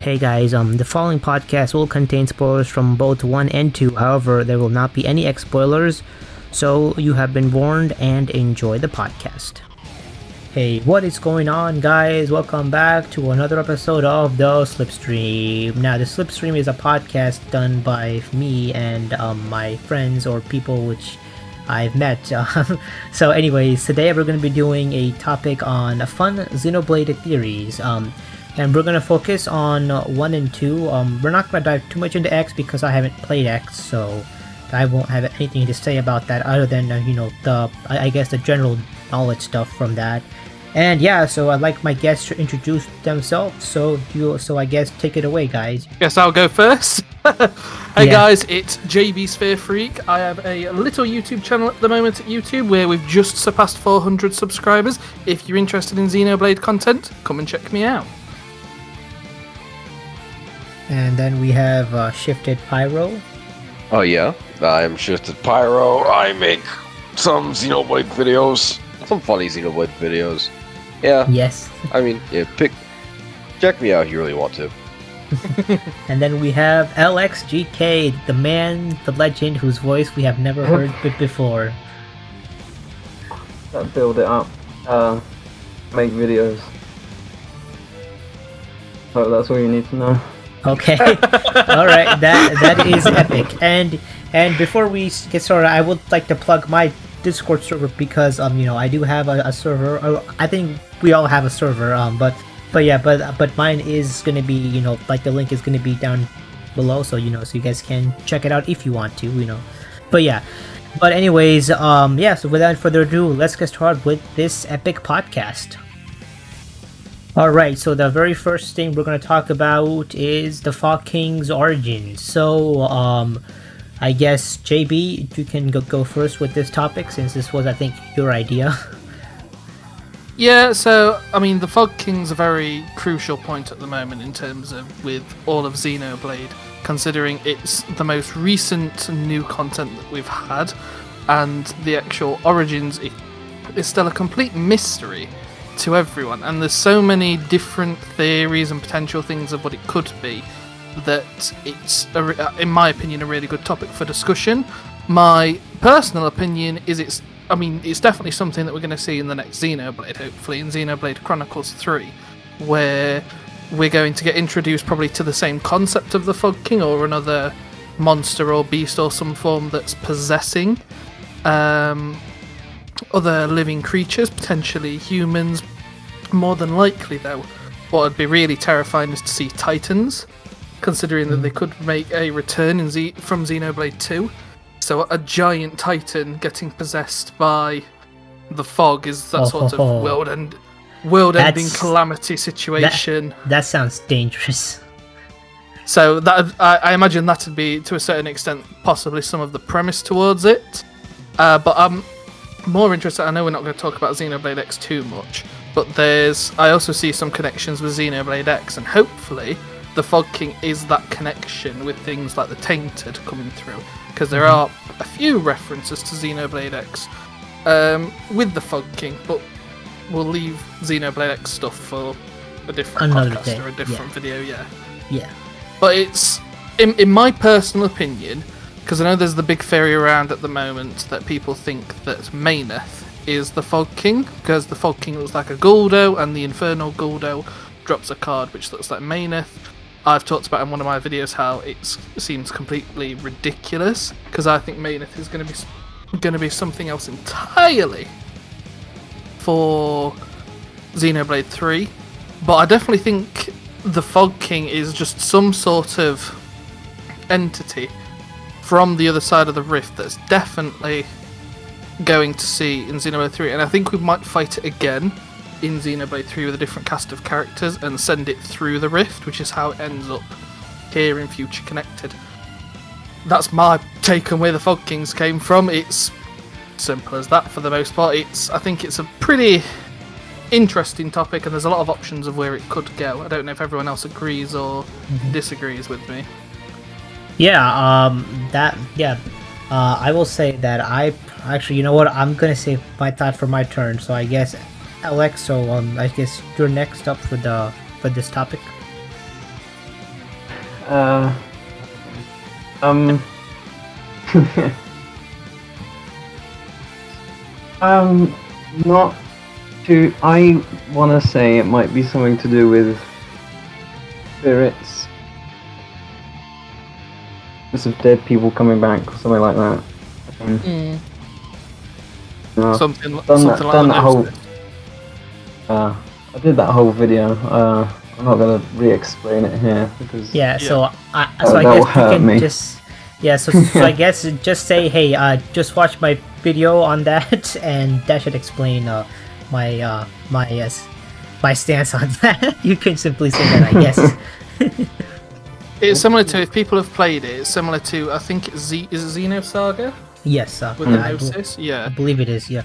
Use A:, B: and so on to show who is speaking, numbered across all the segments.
A: Hey guys, the following podcast will contain spoilers from both 1 and 2, however, there will not be any X spoilers, so you have been warned and enjoy the podcast. Hey, what is going on guys? Welcome back to another episode of the SlipStream. Now, the SlipStream is a podcast done by me and my friends or people which I've met. So anyways, today we're going to be doing a topic on fun Xenoblade theories. And we're going to focus on 1 and 2. We're not going to dive too much into X because I haven't played X, so I won't have anything to say about that other than, I guess the general knowledge stuff from that. And yeah, so I'd like my guests to introduce themselves, so I guess take it away, guys.
B: Guess I'll go first. Hey guys, it's JB Sphere Freak. I have a little YouTube channel at the moment at YouTube where we've just surpassed 400 subscribers. If you're interested in Xenoblade content, come and check me out.
A: And then we have Shifted Pyro.
C: Oh yeah, I'm Shifted Pyro. I make some Xenoblade videos. Some funny Xenoblade videos. Yeah.
A: Yes.
C: I mean, yeah, check me out if you really want to.
A: And then we have LXGK, the man, the legend, whose voice we have never heard before.
D: Build it up. Make videos. So that's all you need to know.
A: Okay, all right, that is epic. And before we get started, I would like to plug my Discord server because I do have a server. I think we all have a server. But mine is gonna be the link is gonna be down below, so so you guys can check it out if you want to. But anyways, so without further ado, let's get started with this epic podcast. Alright, so the very first thing we're going to talk about is the Fog King's origins. So, I guess, JB, you can go first with this topic, since this was, I think, your idea.
B: Yeah, so, I mean, the Fog King's a very crucial point at the moment in terms of, with all of Xenoblade, considering it's the most recent new content that we've had, and the actual origins is still a complete mystery to everyone, and there's so many different theories and potential things of what it could be that it's, in my opinion, a really good topic for discussion. My personal opinion is it's definitely something that we're going to see in the next Xenoblade, hopefully in Xenoblade Chronicles 3, where we're going to get introduced probably to the same concept of the Fog King or another monster or beast or some form that's possessing other living creatures, potentially humans. More than likely, though, what would be really terrifying is to see Titans, considering that they could make a return from Xenoblade 2. So a giant Titan getting possessed by the fog is that sort of world-ending calamity situation.
A: That sounds dangerous.
B: So that I imagine that would be, to a certain extent, possibly some of the premise towards it. But I'm more interested. I know we're not going to talk about Xenoblade X too much, but I also see some connections with Xenoblade X, and hopefully the Fog King is that connection with things like the Tainted coming through, because there are a few references to Xenoblade X with the Fog King, but we'll leave Xenoblade X stuff for a different podcast or a different video. Yeah. But it's, in my personal opinion, because I know there's the big theory around at the moment that people think that Mayneth is the Fog King, because the Fog King looks like a Guldo, and the Infernal Guldo drops a card which looks like Mayneth. I've talked about in one of my videos how it seems completely ridiculous, because I think Mayneth is going to be something else entirely for Xenoblade 3. But I definitely think the Fog King is just some sort of entity from the other side of the rift that's definitely going to see in Xenoblade 3, and I think we might fight it again in Xenoblade 3 with a different cast of characters and send it through the rift, which is how it ends up here in Future Connected. That's my take on where the Fog Kings came from. It's simple as that for the most part. I think it's a pretty interesting topic, and there's a lot of options of where it could go. I don't know if everyone else agrees or disagrees with me.
A: I will say that I actually, you know what, I'm gonna say my thought for my turn. So I guess Alex, I guess you're next up for this topic.
D: Um, not too. I want to say it might be something to do with spirits. Of dead people coming back or something like that. No,
B: Something like
D: done
B: that.
D: that whole. I did that whole video. I'm not gonna re-explain it here because
A: So I guess
D: will
A: you
D: hurt
A: can
D: me.
A: just so I guess just say, hey, just watch my video on that, and that should explain my my stance on that. You can simply say that, I guess.
B: It's similar to, if people have played it, it's similar to, I think, is it Xenosaga?
A: Yes,
B: With the Gnosis?
A: I believe it is, yeah.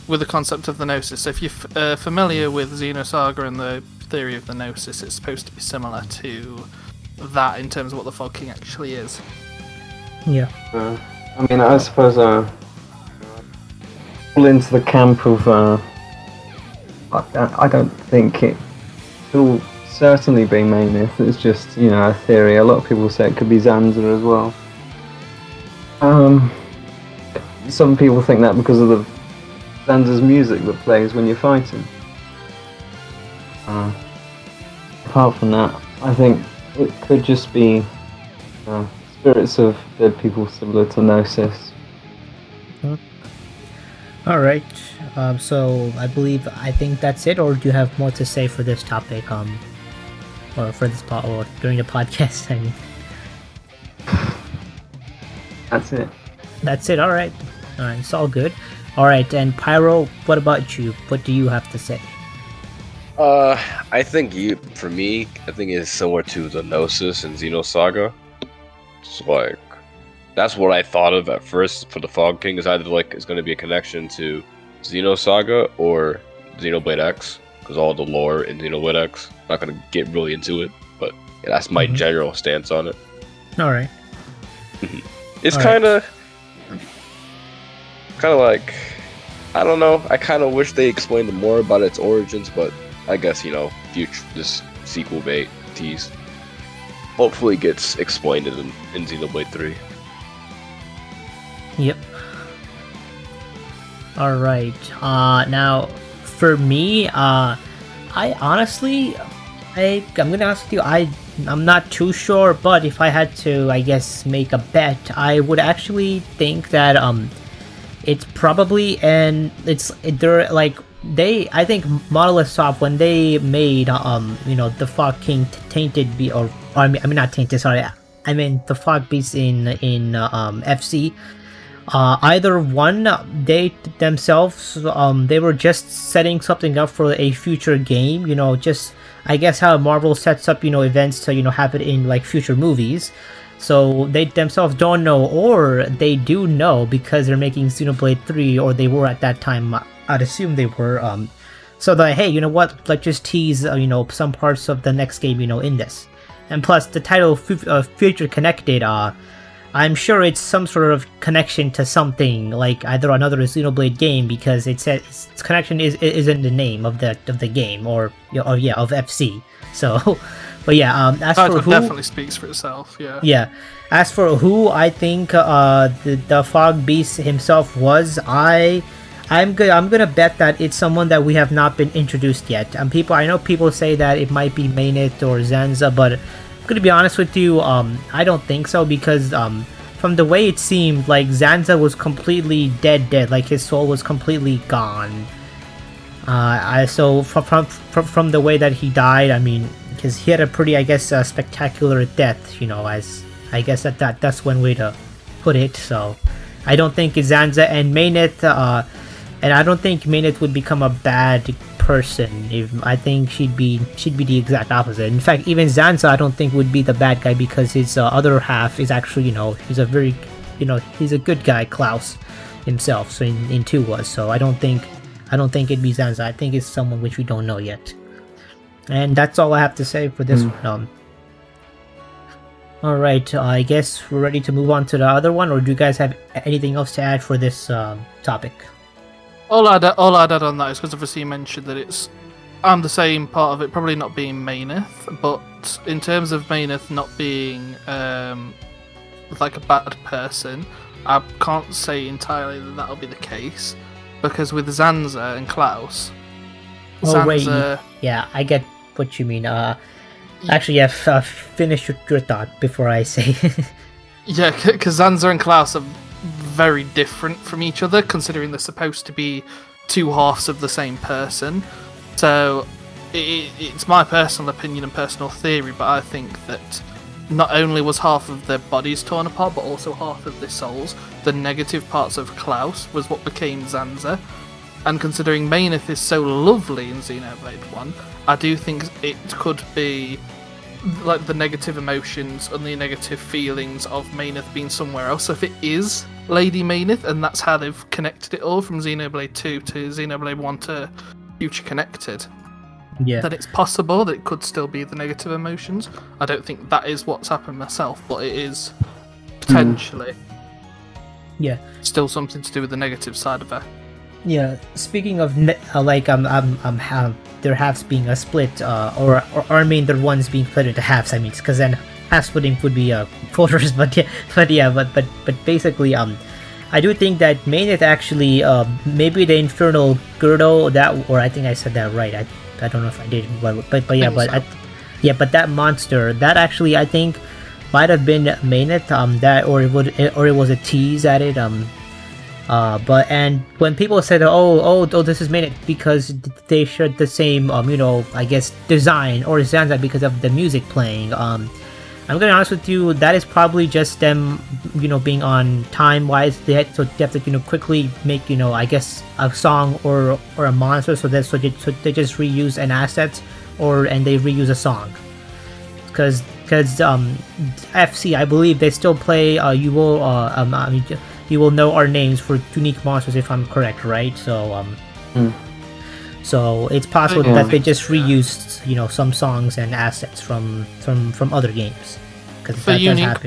B: With the concept of the Gnosis. So if you're familiar with Xenosaga and the theory of the Gnosis, it's supposed to be similar to that in terms of what the Fog King actually is.
A: Yeah.
D: I mean, I suppose fall into the camp of I don't think it'll certainly be main myth. It's just, you know, a theory. A lot of people say it could be Zanza as well. Some people think that because of the Zanza's music that plays when you're fighting. Apart from that, I think it could just be spirits of dead people similar to Gnosis.
A: Alright, so I think that's it, or do you have more to say for this topic, or for this or during the podcast, I mean?
D: That's it.
A: That's it, alright. Alright, it's all good. Alright, and Pyro, what about you? What do you have to say?
C: I think for me, I think it's similar to the Gnosis and Xenosaga. It's like, that's what I thought of at first for the Fog King, is either like it's going to be a connection to Xenosaga or Xenoblade X, because all the lore in Xenoblade X. Not going to get really into it, but yeah, that's my general stance on it.
A: Alright.
C: It's kind of like, I don't know, I kind of wish they explained more about its origins, but I guess, you know, this sequel bait tease hopefully gets explained in Xenoblade 3.
A: Yep. Alright, now, for me, I honestly, I'm gonna ask with you, I'm not too sure, but if I had to, I guess, make a bet, I would actually think that, it's probably, I think Monolith Soft, when they made, you know, the Fog King Tainted I mean not Tainted, sorry, I mean the Fog Beast in FC, either one, they themselves, they were just setting something up for a future game, you know, just, I guess how Marvel sets up, you know, events to, you know, happen in, like, future movies. So they themselves don't know, or they do know because they're making Xenoblade 3, or they were at that time, I'd assume they were, so that, hey, you know what, let's just tease, you know, some parts of the next game, you know, in this. And plus, the title, Future Connected, I'm sure it's some sort of connection to something, like either another Xenoblade game, because it says its connection is in the name of the game, or of FC. So, but yeah, as for who,
B: definitely speaks for itself. Yeah.
A: Yeah. As for who I think the Fog Beast himself was, I'm gonna bet that it's someone that we have not been introduced yet. I know people say that it might be Mainit or Zanza, but I'm gonna be honest with you, I don't think so, because from the way it seemed, like Zanza was completely dead, like his soul was completely gone. So from the way that he died, I mean, because he had a pretty, I guess, spectacular death, you know, as I guess that's one way to put it. So I don't think it's Zanza and Mainit, and I don't think Mainit would become a bad person. I think she'd be the exact opposite. In fact, even Zanza I don't think would be the bad guy, because his other half is actually, you know, he's a very, you know, he's a good guy, Klaus himself. So in 2 was. So I don't think it'd be Zanza. I think it's someone which we don't know yet. And that's all I have to say for this one. Alright, I guess we're ready to move on to the other one, or do you guys have anything else to add for this topic?
B: All I'd add on that is because obviously you mentioned that it's I'm the same part of it, probably not being Maineth, but in terms of Maineth not being like a bad person, I can't say entirely that that'll be the case, because with Zanza and Klaus,
A: Wait, yeah, I get what you mean. Actually, yeah, finish your thought before I say.
B: Yeah, because Zanza and Klaus are very different from each other, considering they're supposed to be two halves of the same person. So it's my personal opinion and personal theory, but I think that not only was half of their bodies torn apart, but also half of their souls. The negative parts of Klaus was what became Zanza. And considering Maineth is so lovely in Xenoblade 1, I do think it could be like the negative emotions and the negative feelings of Maineth being somewhere else. So if it is Lady Maineth, and that's how they've connected it all from Xenoblade 2 to Xenoblade 1 to Future Connected,
A: Yeah.
B: then it's possible that it could still be the negative emotions. I don't think that is what's happened myself, but it is potentially
A: Yeah.
B: still something to do with the negative side of her.
A: Yeah. Speaking of their halves being a split, or I mean their ones being split into halves. I mean, because then half splitting would be quarters, but basically, I do think that Maineth actually, maybe the Infernal Girdle, that, or I think I said that right. I don't know if I did, but yeah, but that monster, that actually I think might have been Maineth, that, or it was a tease at it, but and when people said, oh, this is Maineth because they shared the same, I guess design, or Zanza because of the music playing, I'm gonna be honest with you, that is probably just them, being on time-wise. They have to, quickly make, I guess, a song or a monster, so they just reuse an asset, and they reuse a song. Because FC, I believe they still play. You will know our names for unique monsters if I'm correct, right? So So it's possible that they just reused, some songs and assets from other games.
B: For unique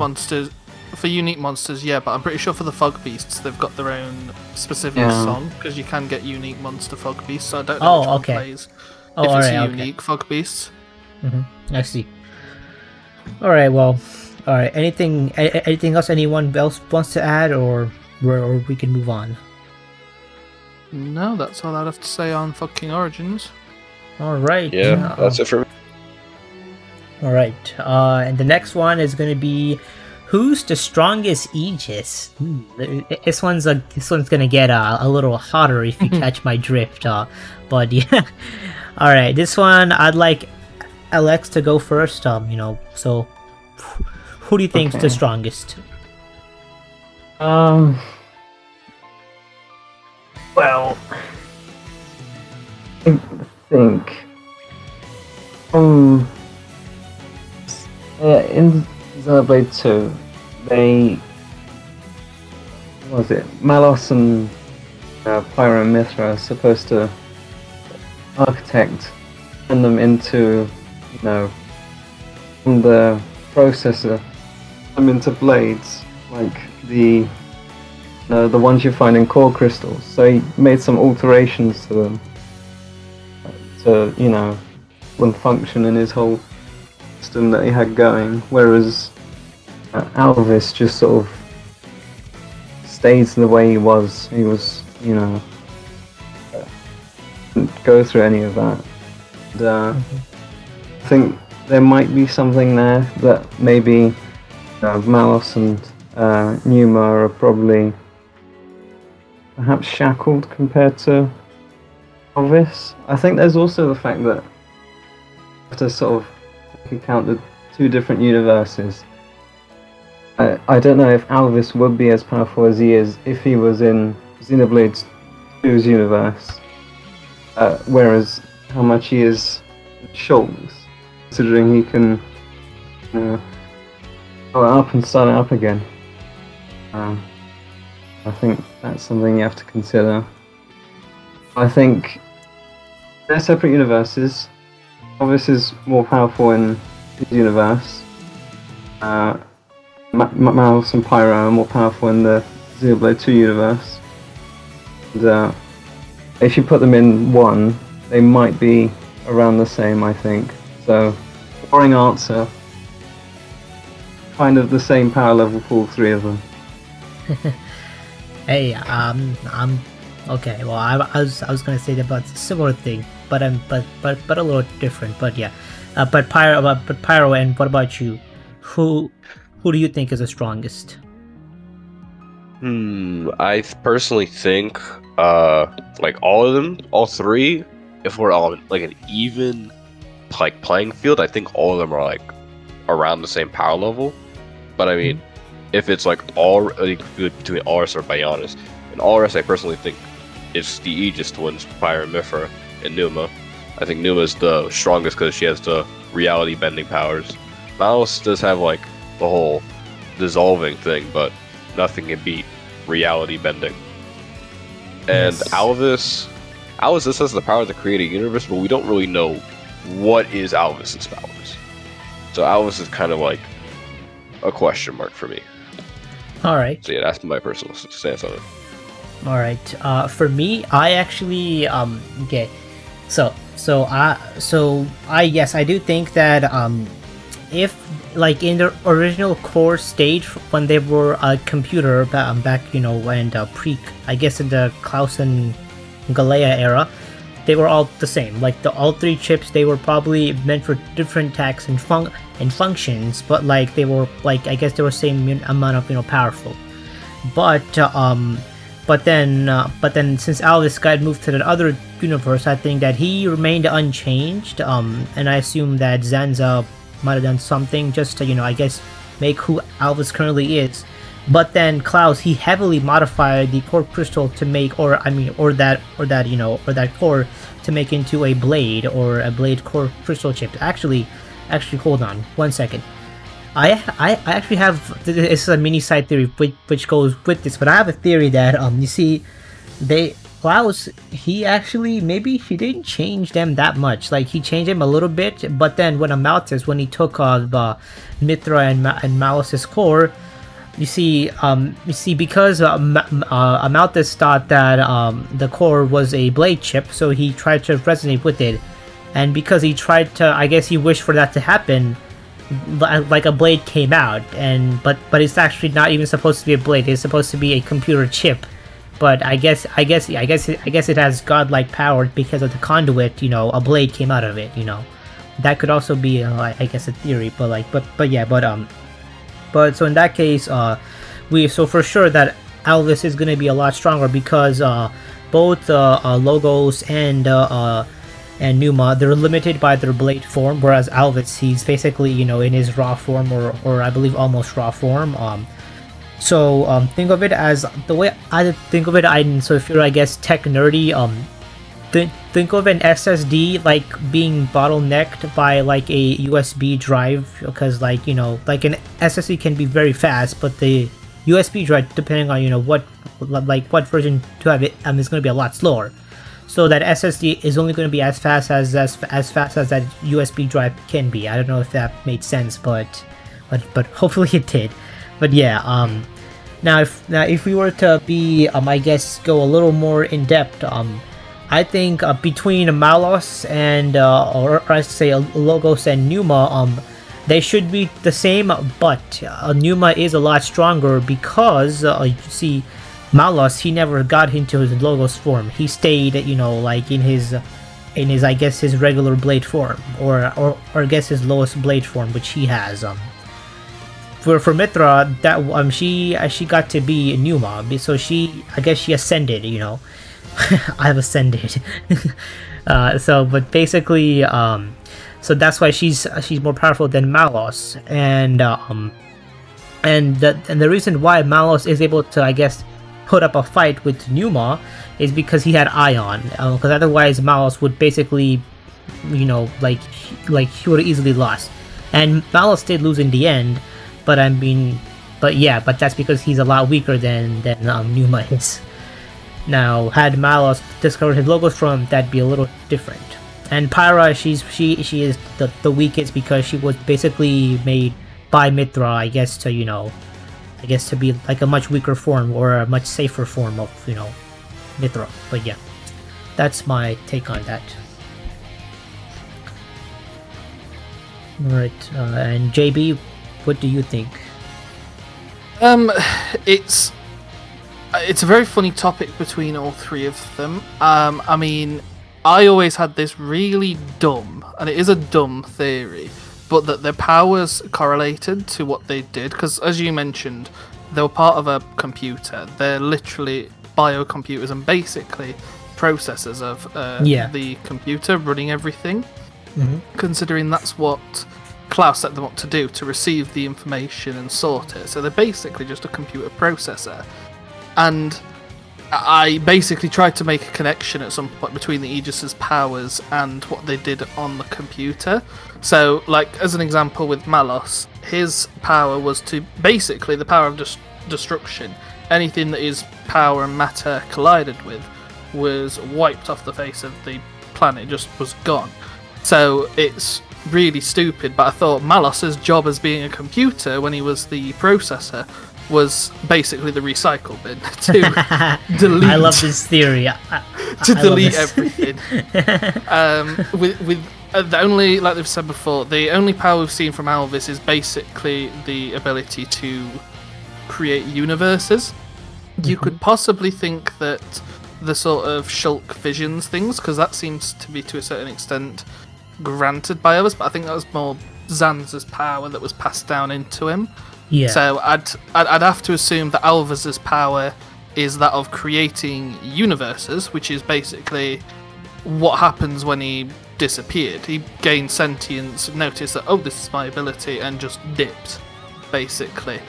B: monsters, yeah, but I'm pretty sure for the fog beasts, they've got their own specific song, because you can get unique monster fog beasts. So I don't know which one plays. If it's a unique fog beast.
A: I see. All right. Well. All right. Anything else? Anyone else wants to add, or we can move on?
B: No, that's all I'd have to say on fucking Origins.
A: All right.
C: Yeah, that's it for me.
A: All right. And the next one is going to be, who's the strongest Aegis? This one's gonna get a little hotter if you catch my drift. But yeah. All right. This one I'd like LX to go first. So who do you think's the strongest?
D: Well, I think in Xenoblade 2, Malos and Pyro and Mithra are supposed to architect, turn them into, from the processor, them into blades, like the ones you find in core crystals. So he made some alterations to them to, wouldn't function in his whole system that he had going, whereas Alvis just sort of stays the way he was. He was, didn't go through any of that. And, I think there might be something there that maybe Malos and Numa are probably perhaps shackled compared to Alvis. I think there's also the fact that you have to sort of take account the two different universes. I don't know if Alvis would be as powerful as he is if he was in Xenoblade 2's universe, whereas how much he is in Shulk's, considering he can go up and start it up again. I think that's something you have to consider. I think they're separate universes. Alvis is more powerful in his universe. Malos and Pyro are more powerful in the Xenoblade 2 universe. And, if you put them in one, they might be a around the same, I think. So, boring answer. Kind of the same power level for all three of them.
A: Hey, I'm okay. Well, I was gonna say about a similar thing, but but a little different. But yeah, but Pyro, and what about you? Who do you think is the strongest?
C: I personally think, like all of them, all three, if we're on like an even like playing field, I think all of them are like around the same power level. But I mean, if it's like all like, between Aurus or Bionis, and Aurus, I personally think it's the Aegis twins, Pyro and Mithra, and Numa. I think Numa is the strongest because she has the reality bending powers. Malus does have like the whole dissolving thing, but nothing can beat reality bending. And
A: Yes.
C: Alvis just has the power to create a universe, but we don't really know what is Alvis's powers. So Alvis is kind of like a question mark for me.
A: All right.
C: So yeah, that's my personal stance on it.
A: All right. For me, I actually okay. So I yes, I do think that if like in the original core stage when they were a computer back, you know, when pre, I guess in the Klaus and Galea era, they were all the same. Like all three chips, they were probably meant for different tasks and functions, but like they were like, I guess they were same amount of, you know, powerful. But then since Alvis got moved to the other universe, I think that he remained unchanged. And I assume that Zanza might have done something just to, you know, I guess make who Alvis currently is. But then Klaus, he heavily modified the core crystal to make, or that core to make into a blade, or a blade core crystal chip. Actually, hold on 1 second. I actually have, this is a mini side theory which goes with this, but I have a theory that you see, Klaus, he actually, maybe he didn't change them that much. Like he changed them a little bit, but then when when he took Mithra and Malus's core, you see because Amalthus thought that the core was a blade chip, so he tried to resonate with it, and because he tried to, I guess he wished for that to happen, like a blade came out, but it's actually not even supposed to be a blade. It's supposed to be a computer chip. But I guess it has godlike power because of the conduit. You know, a blade came out of it. You know, that could also be, I guess, a theory. But so in that case, so for sure that Alvis is gonna be a lot stronger because both Logos and Numa, they're limited by their blade form, whereas Alvis, he's basically, you know, in his raw form, or I believe almost raw form. So think of it as the way I think of it. So if you're, I guess, tech nerdy, think of an SSD like being bottlenecked by like a USB drive, because like, you know, like an SSD can be very fast, but the USB drive, depending on, you know, what version to have it, is going to be a lot slower. So that SSD is only going to be as fast as that USB drive can be. I don't know if that made sense, but hopefully it did. But yeah, now if we were to be, I guess, go a little more in depth, I think between Malos and or I should say Logos and Numa, they should be the same, but Numa is a lot stronger because you see, Malos, he never got into his Logos form. He stayed, you know, like in his I guess his regular blade form, or I guess his lowest blade form, which he has. For Mithra, that she got to be Numa, so I guess she ascended, you know. I've ascended. But basically, so that's why she's more powerful than Malos, and the reason why Malos is able to, I guess, put up a fight with Numa is because he had Ion, because otherwise Malos would basically, you know, like he would have easily lost, and Malos did lose in the end. But but that's because he's a lot weaker than Numa is. Now, had Malos discovered his Logos form, that'd be a little different. And Pyra, she is the weakest because she was basically made by Mithra, I guess, to, you know, I guess to be like a much weaker form, or a much safer form of, you know, Mithra. But yeah, that's my take on that. All right, and JB, what do you think?
B: It's a very funny topic between all three of them. I mean, I always had this really dumb, and it is a dumb theory, but that their powers correlated to what they did, because as you mentioned, they were part of a computer. They're literally biocomputers and basically processors of the computer running everything. Considering that's what Klaus set them up to do, to receive the information and sort it. So they're basically just a computer processor. And I basically tried to make a connection at some point between the Aegis's powers and what they did on the computer. So, like, as an example with Malos, his power was to basically the power of destruction. Anything that his power and matter collided with was wiped off the face of the planet, just was gone. So it's really stupid, but I thought Malos's job as being a computer when he was the processor was basically the recycle bin to delete.
A: I love this theory.
B: Delete everything. With the only, like they've said before, the only power we've seen from Alvis is basically the ability to create universes. You could possibly think that the sort of Shulk visions things, because that seems to be to a certain extent granted by others, but I think that was more Zanza's power that was passed down into him.
A: Yeah.
B: So I'd have to assume that Alvaz's power is that of creating universes, which is basically what happens when he disappeared. He gained sentience, noticed that, oh, this is my ability, and just dipped, basically.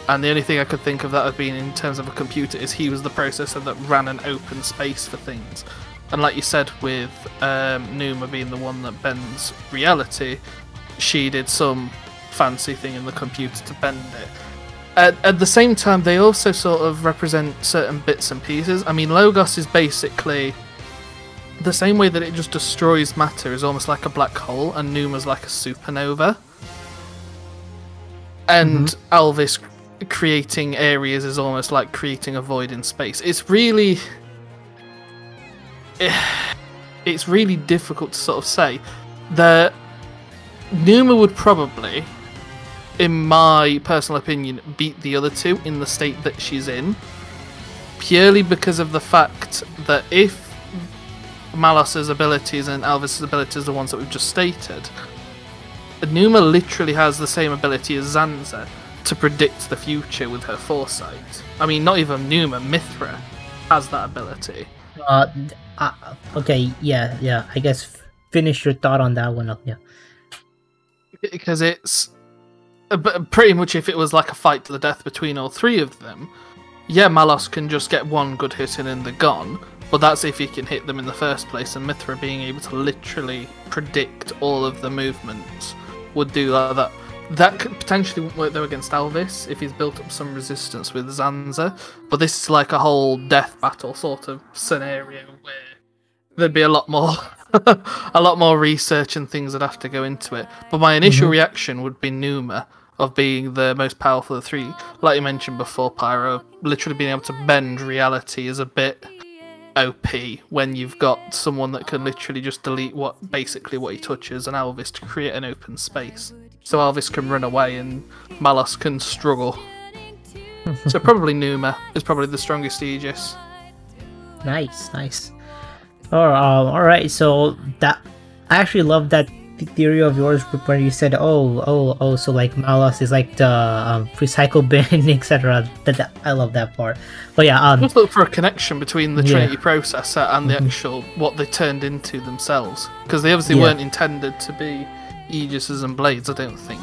B: And the only thing I could think of that as being in terms of a computer is he was the processor that ran an open space for things. And like you said, with Numa being the one that bends reality, she did some fancy thing in the computer to bend it. At the same time, they also sort of represent certain bits and pieces. I mean, Logos is basically the same way that it just destroys matter, is almost like a black hole, and Numa's like a supernova. And Alvis creating areas is almost like creating a void in space. It's really difficult to sort of say. The Numa would probably, in my personal opinion, beat the other two in the state that she's in, purely because of the fact that if Malos's abilities and Alvis's abilities are the ones that we've just stated, Numa literally has the same ability as Zanza to predict the future with her foresight. I mean, not even Numa, Mithra has that ability.
A: Okay, yeah. I guess finish your thought on that one. Yeah.
B: Because it's pretty much, if it was like a fight to the death between all three of them, yeah, Malos can just get one good hit in and they're gone. But that's if he can hit them in the first place, and Mithra being able to literally predict all of the movements would do that. That could potentially work though against Alvis if he's built up some resistance with Zanza. But this is like a whole death battle sort of scenario where there'd be a lot more research and things that have to go into it. But my initial reaction would be Numa, of being the most powerful of the three. Like you mentioned before, Pyro, literally being able to bend reality is a bit OP when you've got someone that can literally just delete what he touches, and Alvis to create an open space. So Alvis can run away and Malos can struggle. So probably Numa is probably the strongest Aegis.
A: Nice. All right. So that I actually love that theory of yours where you said, oh, so like Malos is like the recycle bin, etc. That I love that part. But yeah,
B: just look for a connection between the Trinity processor and the actual what they turned into themselves, because they obviously weren't intended to be Aegises and Blades, I don't think.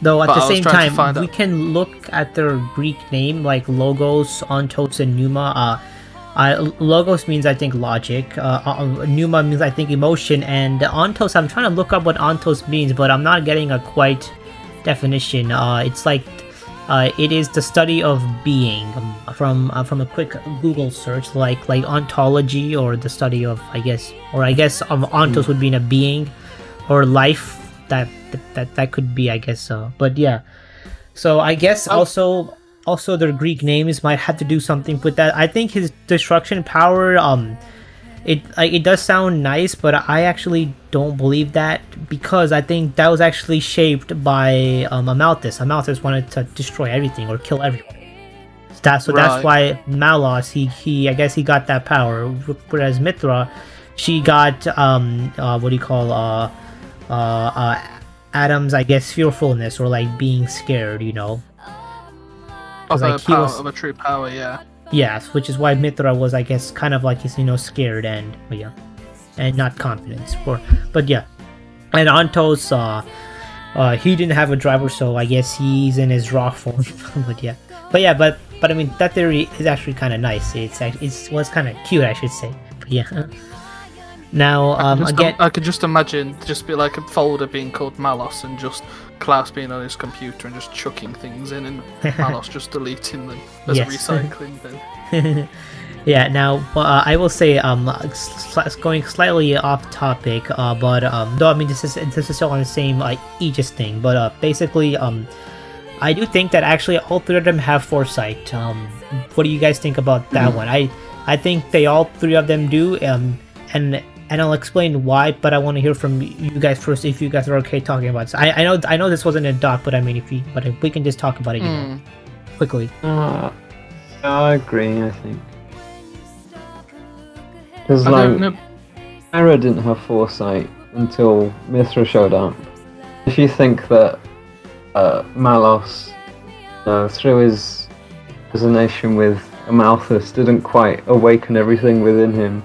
A: Though at the same time, we can look at their Greek name, like Logos, Ontos, and Numa. Logos means, I think, logic. Numa means, I think, emotion. And Ontos, I'm trying to look up what Ontos means, but I'm not getting a quite definition. It's like it is the study of being. From a quick Google search, like ontology, or the study of, I guess Ontos would be in a being or life. That could be, I guess. But yeah, so I guess also their Greek names might have to do something with that. I think his destruction power it does sound nice, but I actually don't believe that, because I think that was actually shaped by Amalthus. Amalthus wanted to destroy everything or kill everyone. That's why Malos he I guess he got that power, whereas Mithra, she got what do you call Adam's, I guess, fearfulness, or like being scared, you know.
B: Of
A: Like
B: of a true power, yeah.
A: Yes, which is why Mithra was, I guess, kind of like he's, you know, scared and not confident. But yeah, and Antos, he didn't have a driver, so I guess he's in his rock form. but I mean, that theory is actually kind of nice. It's kind of cute, I should say. But yeah. Now,
B: I could just imagine just be like a folder being called Malos, and just Klaus being on his computer and just chucking things in, and Malos just deleting them as a recycling bin.
A: Yeah. Now, I will say, going slightly off topic, but though I mean this is still on the same Aegis thing, but basically, I do think that actually all three of them have foresight. What do you guys think about that one? I think they all three of them do, and I'll explain why, but I want to hear from you guys first, if you guys are okay talking about this. I know this wasn't a doc, but I mean, if we can just talk about it, you know, quickly.
D: I agree, I think. Because like, Pyro didn't have foresight until Mithra showed up. If you think that Malos, through his resonation with Amalthus, didn't quite awaken everything within him,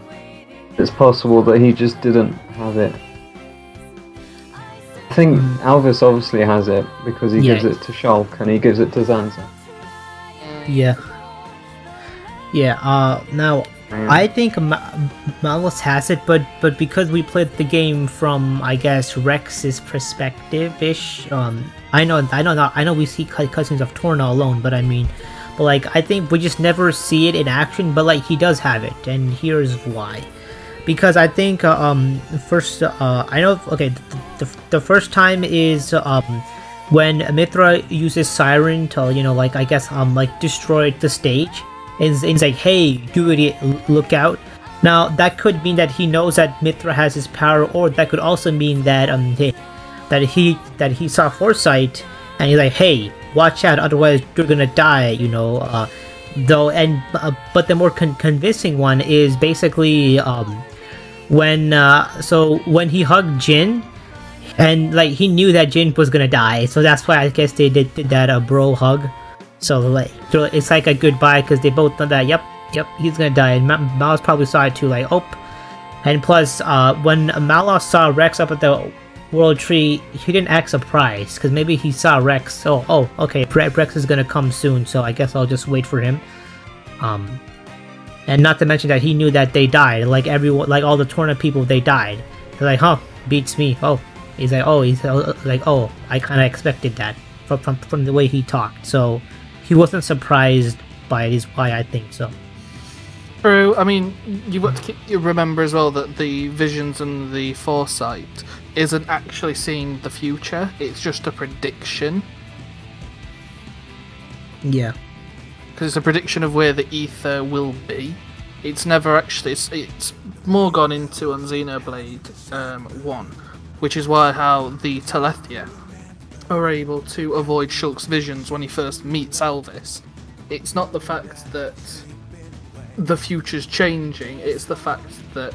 D: it's possible that he just didn't have it. I think Alvis obviously has it, because he gives it to Shulk and he gives it to Zanza.
A: Yeah. Now, I think Malos has it, but because we played the game from, I guess, Rex's perspective-ish, I know we see cutscenes of Torna alone, but I mean, like, I think we just never see it in action, but like, he does have it, and here's why. Because I think first, I know, okay, the first time is when Mithra uses Siren to, you know, like, I guess like destroy the stage. It's like, hey, you idiot, look out. Now that could mean that he knows that Mithra has his power, or that could also mean that that he saw foresight and he's like, hey, watch out, otherwise you're gonna die, you know. But the more convincing one is basically when he hugged Jin, and like he knew that Jin was gonna die, so that's why I guess they did that bro hug. So like it's like a goodbye, because they both know that yep he's gonna die, and Malos probably saw it too, like, oh. And plus when Malos saw Rex up at the World Tree, he didn't act surprised, because maybe he saw Rex, so okay, Rex is gonna come soon, so I guess I'll just wait for him. And not to mention that he knew that they died, like everyone, like all the Torna people, they died. They're like, huh, beats me. Oh, he's like, oh, I kind of expected that from the way he talked, so he wasn't surprised by it, is why I think so.
B: True. I mean, you've got to remember as well that the visions and the foresight isn't actually seeing the future, it's just a prediction.
A: Yeah.
B: Because it's a prediction of where the ether will be. It's never actually... It's more gone into on Xenoblade 1, which is why how the Telethia are able to avoid Shulk's visions when he first meets Alvis. It's not the fact that the future's changing, it's the fact that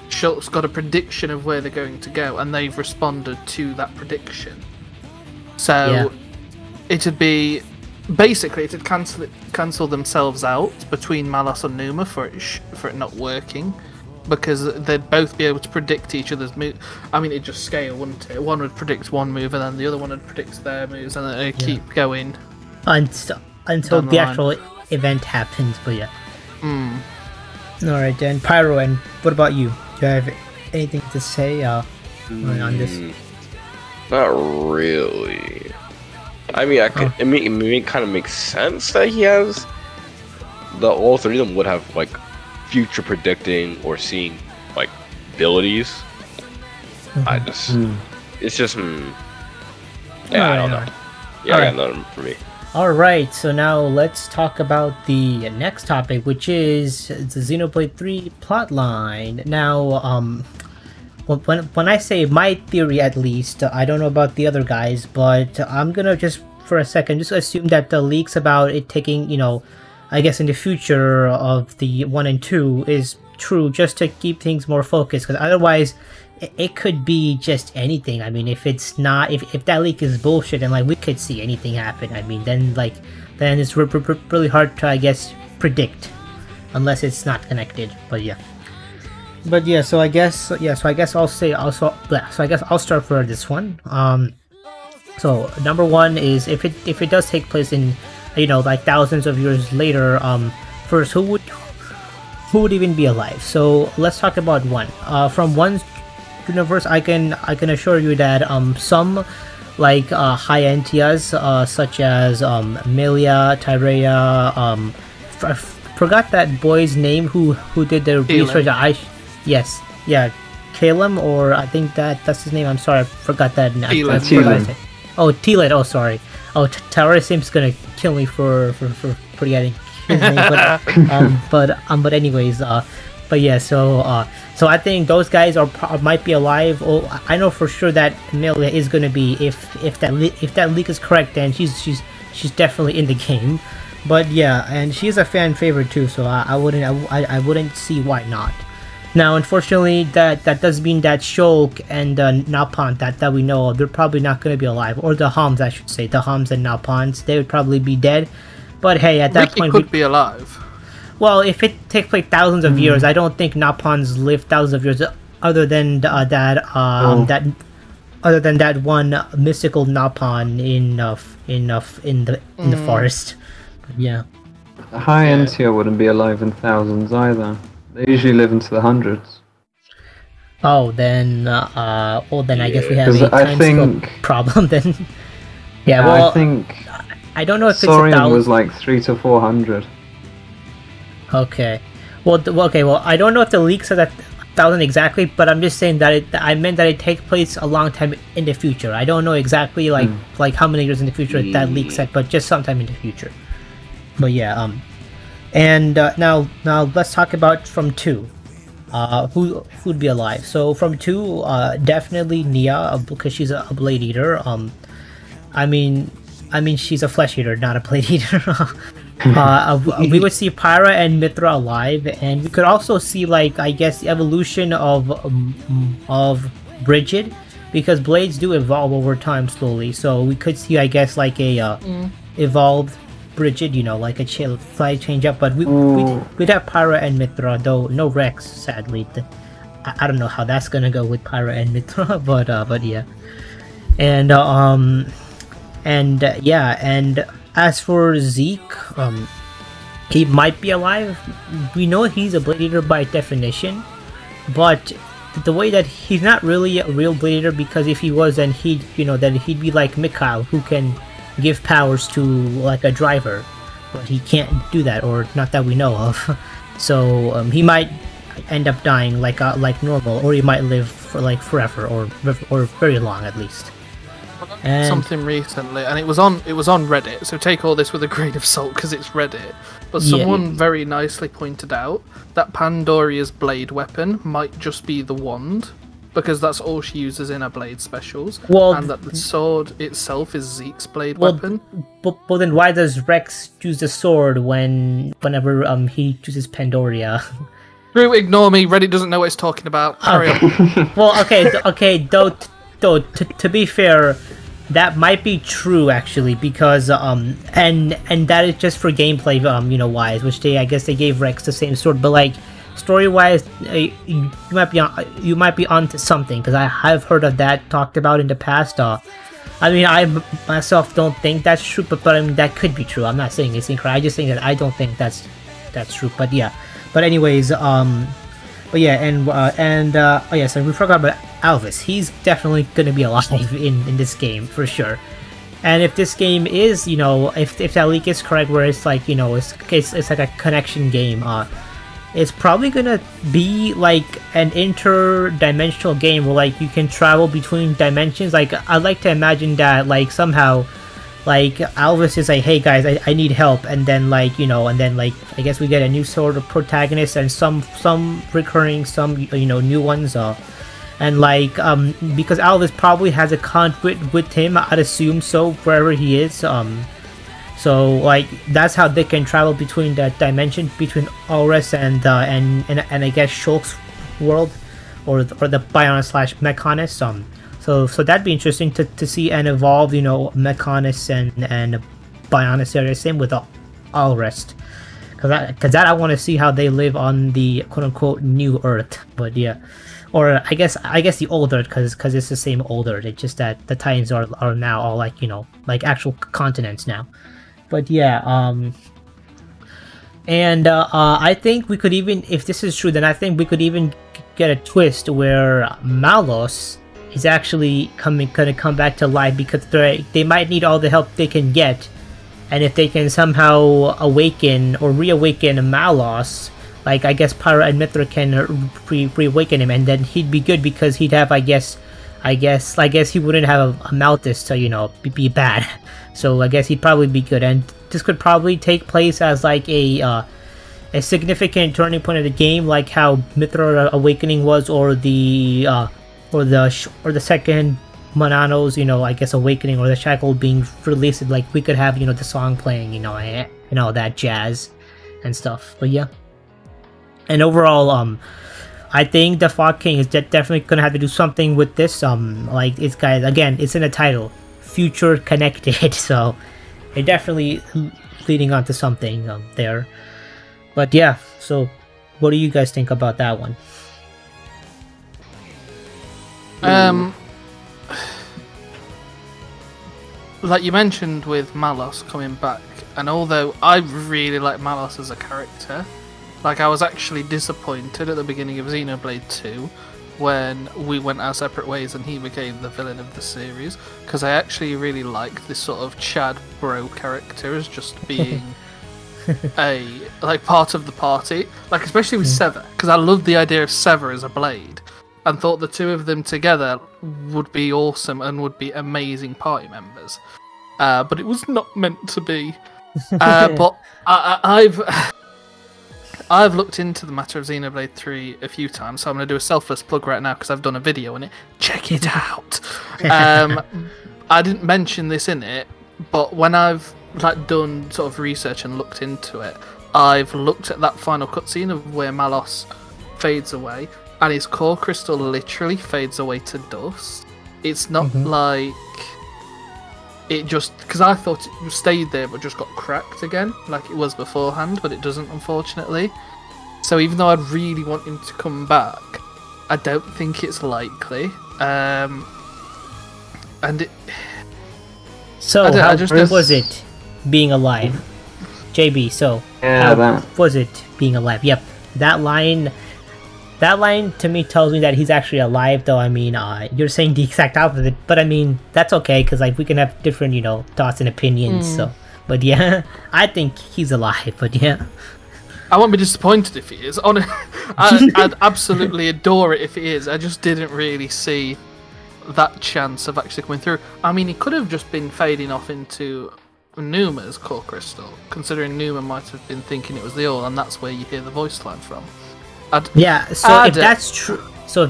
B: Shulk's got a prediction of where they're going to go, and they've responded to that prediction. So it'd be... Basically, it'd cancel themselves out between Malos and Numa for it not working, because they'd both be able to predict each other's move. I mean, it'd just scale, wouldn't it? One would predict one move, and then the other one would predict their moves, and then it'd keep going
A: until the actual event happens. But yeah. Alright, then Pyro, and what about you? Do you have anything to say on this?
C: Not really. I mean, it kind of makes sense that he has. All three of them would have like future predicting or seeing like abilities.
A: Mm-hmm.
C: It's just I don't know. Yeah, I got nothing for me.
A: Alright, so now let's talk about the next topic, which is the Xenoblade 3 plotline. Now, when I say my theory at least, I don't know about the other guys, but I'm gonna just, for a second, just assume that the leaks about it taking, I guess in the future of the 1 and 2 is true, just to keep things more focused, because otherwise it could be just anything. I mean, if it's not, if that leak is bullshit and like we could see anything happen, I mean, then it's really hard to, I guess, predict, unless it's not connected. But yeah, so I guess I'll start for this one. So number one is if it does take place in, like thousands of years later, first, who would even be alive? So let's talk about one. From one's universe, I can assure you that some like high-end tias, such as Melia, Tyrea, I forgot that boy's name who did the research. Yes, yeah, Calum, or I think that's his name. I'm sorry, I forgot that.
D: Thielen.
A: Oh, Thielen. Oh, sorry. Oh, Tyrea seems gonna kill me for forgetting his name, but anyways, but yeah, so I think those guys might be alive. Or I know for sure that Melia is gonna be, if that leak is correct, then she's definitely in the game. But yeah, and she's a fan favorite too, so I wouldn't see why not. Now, unfortunately, that does mean that Shulk and Naupant that we know of, they're probably not going to be alive, or the Homs, I should say, the Homs and Naupants, they would probably be dead. But hey, at that point,
B: could be alive.
A: Well, if it takes like thousands of years, I don't think Naupants live thousands of years, other than that one mystical Naupant in the forest. But yeah.
D: The high-end tier wouldn't be alive in thousands either. They usually live into the hundreds.
A: Oh, then, I guess we have a time scope problem then. Yeah, well, I don't know if
D: Saurian
A: it's 1,000.
D: was like 300 to 400.
A: Okay. Well, I don't know if the leak said that 1,000 exactly, but I'm just saying that I meant that it takes place a long time in the future. I don't know exactly like how many years in the future that leak said, but just sometime in the future. But yeah, and now let's talk about from 2. Who'd be alive? So from 2, definitely Nia, because she's a blade eater. I mean she's a flesh eater, not a blade eater. We would see Pyro and Mithra alive, and we could also see, like, I guess, the evolution of Bridget, because blades do evolve over time slowly. So we could see, I guess, like a evolved Bridget, like a slight change up, but we'd have Pyro and Mithra, though no Rex, sadly. I don't know how that's gonna go with Pyro and Mithra, but yeah. And as for Zeke, he might be alive. We know he's a blade eater by definition, but the way that he's not really a real blade eater, because if he was, then he'd be like Mikhail, who can give powers to like a driver, but he can't do that, or not that we know of. So he might end up dying like normal, or he might live for like forever, or very long at least. And
B: something recently, and it was on Reddit, so take all this with a grain of salt because it's Reddit, but someone very nicely pointed out that Pandoria's blade weapon might just be the wand, because that's all she uses in her blade specials, and that the sword itself is Zeke's blade weapon.
A: But then why does Rex use the sword whenever he chooses Pandoria?
B: Drew, ignore me. Reddit doesn't know what it's talking about. Carry on.
A: Well, okay. Though to be fair, that might be true actually, because and that is just for gameplay wise, which I guess they gave Rex the same sword, but like story-wise, you might be onto something, because I have heard of that talked about in the past. I mean, I myself don't think that's true, but I mean that could be true. I'm not saying it's incorrect. I just think that I don't think that's true. But yeah. But anyways, but yeah, so we forgot about Alvis. He's definitely gonna be alive in this game for sure. And if this game is, if that leak is correct, where it's like, it's like a connection game, it's probably gonna be like an interdimensional game where like you can travel between dimensions. Like, I'd like to imagine that like somehow like Alvis is like, hey guys, I need help, and then like and then like I guess we get a new sort of protagonist and some recurring, some new ones, and like because Alvis probably has a conduit with him, I'd assume so, wherever he is, so like that's how they can travel between that dimension between Ulrus and I guess Shulk's world, or the Bionis / Mechanus. So that'd be interesting to see and evolve, Mechanus and Bionis area. Same with all rest, because that I want to see how they live on the quote unquote new Earth. But yeah, or I guess the old Earth, because it's the same old Earth. It's just that the Titans are now all like like actual continents now. But yeah, and I think we could even, if this is true, then I think we could even get a twist where Malos is actually gonna come back to life, because they might need all the help they can get, and if they can somehow awaken or reawaken Malos, like I guess Pyro and Mithra can reawaken him, and then he'd be good because he'd have I guess he wouldn't have a Malthus to be bad, so I guess he'd probably be good, and this could probably take place as like a significant turning point of the game, like how Mithra Awakening was, or the second Monano's, I guess Awakening, or the Shackle being released. Like we could have, the song playing, and all that jazz and stuff. But yeah, and overall, I think the Fog King is definitely gonna have to do something with this. Like it's guys, again, it's in the title, future connected, so it definitely leading on to something there. But yeah, so what do you guys think about that one?
B: Like you mentioned with Malos coming back, and although I really like Malos as a character, like I was actually disappointed at the beginning of Xenoblade 2 when we went our separate ways and he became the villain of the series, because I actually really like this sort of Chad bro character as just being a part of the party, like especially with Sever, because I love the idea of Sever as a blade, and thought the two of them together would be awesome and would be amazing party members. But it was not meant to be. But I've looked into the matter of Xenoblade 3 a few times, so I'm going to do a selfless plug right now because I've done a video on it. Check it out. I didn't mention this in it, but when I've done sort of research and looked into it, I've looked at that final cutscene of where Malos fades away, and his core crystal literally fades away to dust. It's not like it just, because I thought it stayed there but just got cracked again like it was beforehand, but it doesn't, unfortunately. So even though I'd really want him to come back, I don't think it's likely. And it,
A: so how was it being alive, JB? So how was it being alive? Yep, that line to me tells me that he's actually alive, though. I mean, you're saying the exact opposite, but I mean, that's okay, because like we can have different, thoughts and opinions. So, but yeah, I think he's alive. But yeah,
B: I won't be disappointed if he is. I'd absolutely adore it if he is. I just didn't really see that chance of actually coming through. I mean, he could have just been fading off into Numa's core crystal, considering Numa might have been thinking it was the All, and that's where you hear the voice line from. If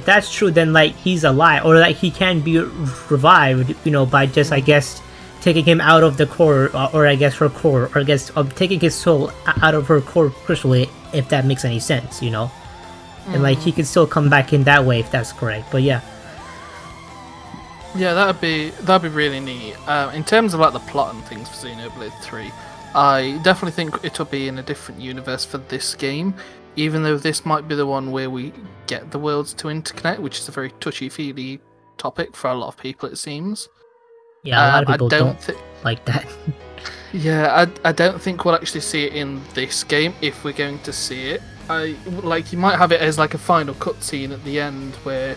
B: that's true, then like he's alive, or like he can be revived, by just I guess taking him out of the core, or I guess her core, or I guess taking his soul out of her core crystal, if that makes any sense, and like he could still come back in that way if that's correct. But yeah, that'd be really neat. In terms of like the plot and things for Xenoblade 3, I definitely think it'll be in a different universe for this game. Even though this might be the one where we get the worlds to interconnect, which is a very touchy-feely topic for a lot of people, it seems.
A: Yeah, a lot of people don't like that.
B: Yeah, I don't think we'll actually see it in this game, if we're going to see it. You might have it as like a final cutscene at the end where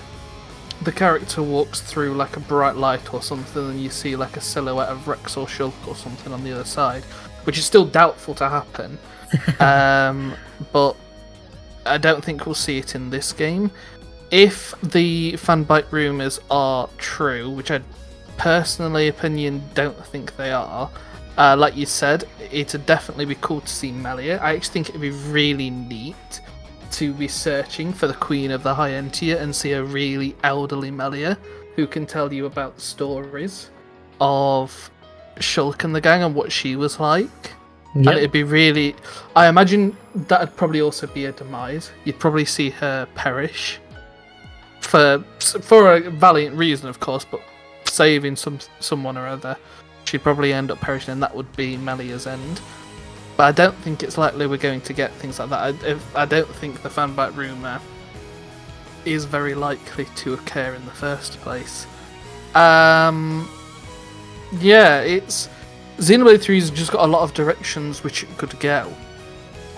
B: the character walks through like a bright light or something, and you see like a silhouette of Rex or Shulk or something on the other side, which is still doubtful to happen. But I don't think we'll see it in this game. If the fanbite rumours are true, which I personally opinion don't think they are. Like you said, it'd definitely be cool to see Melia. I actually think it'd be really neat to be searching for the Queen of the High End tier and see a really elderly Melia who can tell you about the stories of Shulk and the gang and what she was like. Yep. And it'd be really... I imagine that'd probably also be a demise. You'd probably see her perish. For a valiant reason, of course, but saving someone or other. She'd probably end up perishing, and that would be Melia's end. But I don't think it's likely we're going to get things like that. I don't think the fanbite rumour is very likely to occur in the first place. Yeah, it's... Xenoblade 3's just got a lot of directions which it could go.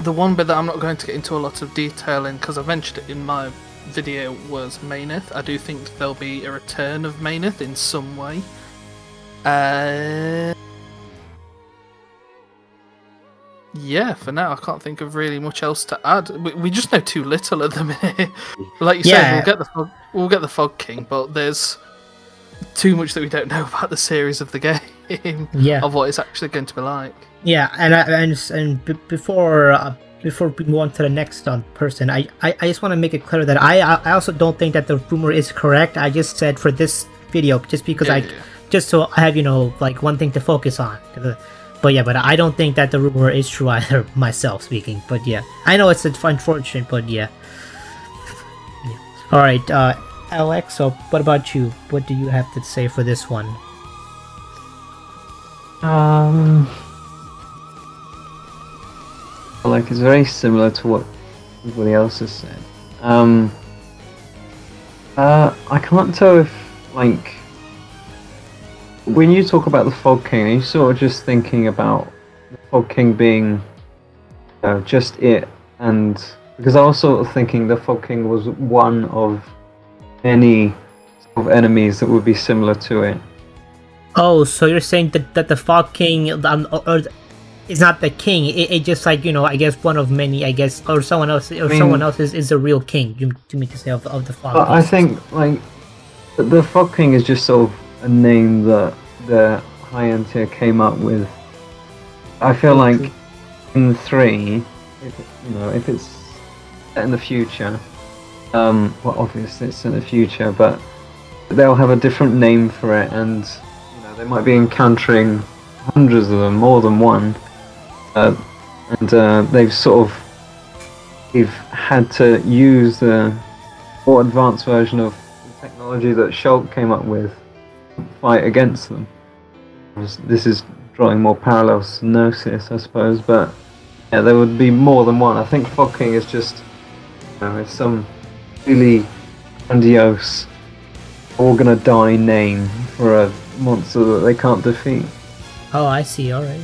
B: The one bit that I'm not going to get into a lot of detail in, because I mentioned it in my video, was Maineth. I do think there'll be a return of Maineth in some way. Yeah, for now I can't think of really much else to add. We just know too little at the minute. Like you said, we'll get the Fog King, but there's too much that we don't know about the series of the game. Of what it's actually going to be like.
A: Yeah, and before we move on to the next person, I just want to make it clear that I also don't think that the rumor is correct. I just said for this video, just because just so I have, you know, like one thing to focus on. But I don't think that the rumor is true either, myself speaking. But yeah, I know it's unfortunate, but yeah. All right, Alex. So what about you? What do you have to say for this one?
D: Like, it's very similar to what everybody else has said. I can't tell if, like, when you talk about the Fog King, are you sort of just thinking about the Fog King being just it? And because I was sort of thinking the Fog King was one of many sort of enemies that would be similar to it.
A: Oh, so you're saying that the Fog King is not the king? It just, like, you know, I guess one of many, I guess, or someone else, someone else is the real king. You mean to say of the Fog King?
D: I think, like, the Fog King is just sort of a name that the high-end tier came up with. I feel like in 3, if it's set in the future, well, obviously it's in the future, but they'll have a different name for it, and they might be encountering hundreds of them, more than one, and they've had to use the more advanced version of the technology that Shulk came up with to fight against them. This is drawing more parallels to Gnosis, I suppose, but yeah, there would be more than one. I think Fog King is just, it's some really grandiose, all gonna die name for a monster that they can't defeat.
A: Oh, I see. All right,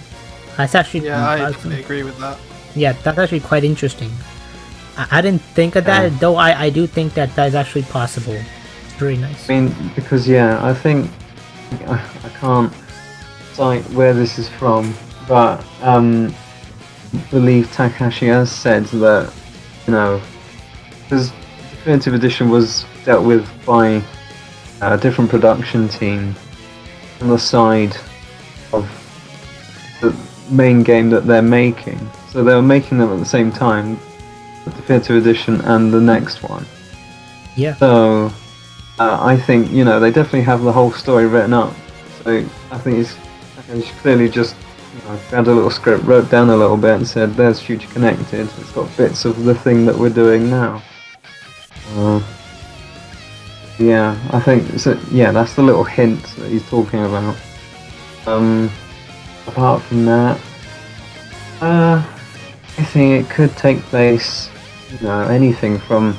A: that's actually
B: I definitely agree with that.
A: Yeah, that's actually quite interesting. I didn't think of that, though. I do think that is actually possible. It's very nice.
D: I mean, because I think I can't cite where this is from, but I believe Takahashi has said that because Definitive Edition was dealt with by a different production team on the side of the main game that they're making. So they were making them at the same time, the Definitive Edition and the next one.
A: Yeah.
D: So I think they definitely have the whole story written up. So I think it's clearly just found a little script, wrote down a little bit, and said, "There's Future Connected. It's got bits of the thing that we're doing now." Yeah, I think so. Yeah, that's the little hint that he's talking about. Apart from that, I think it could take place, anything from,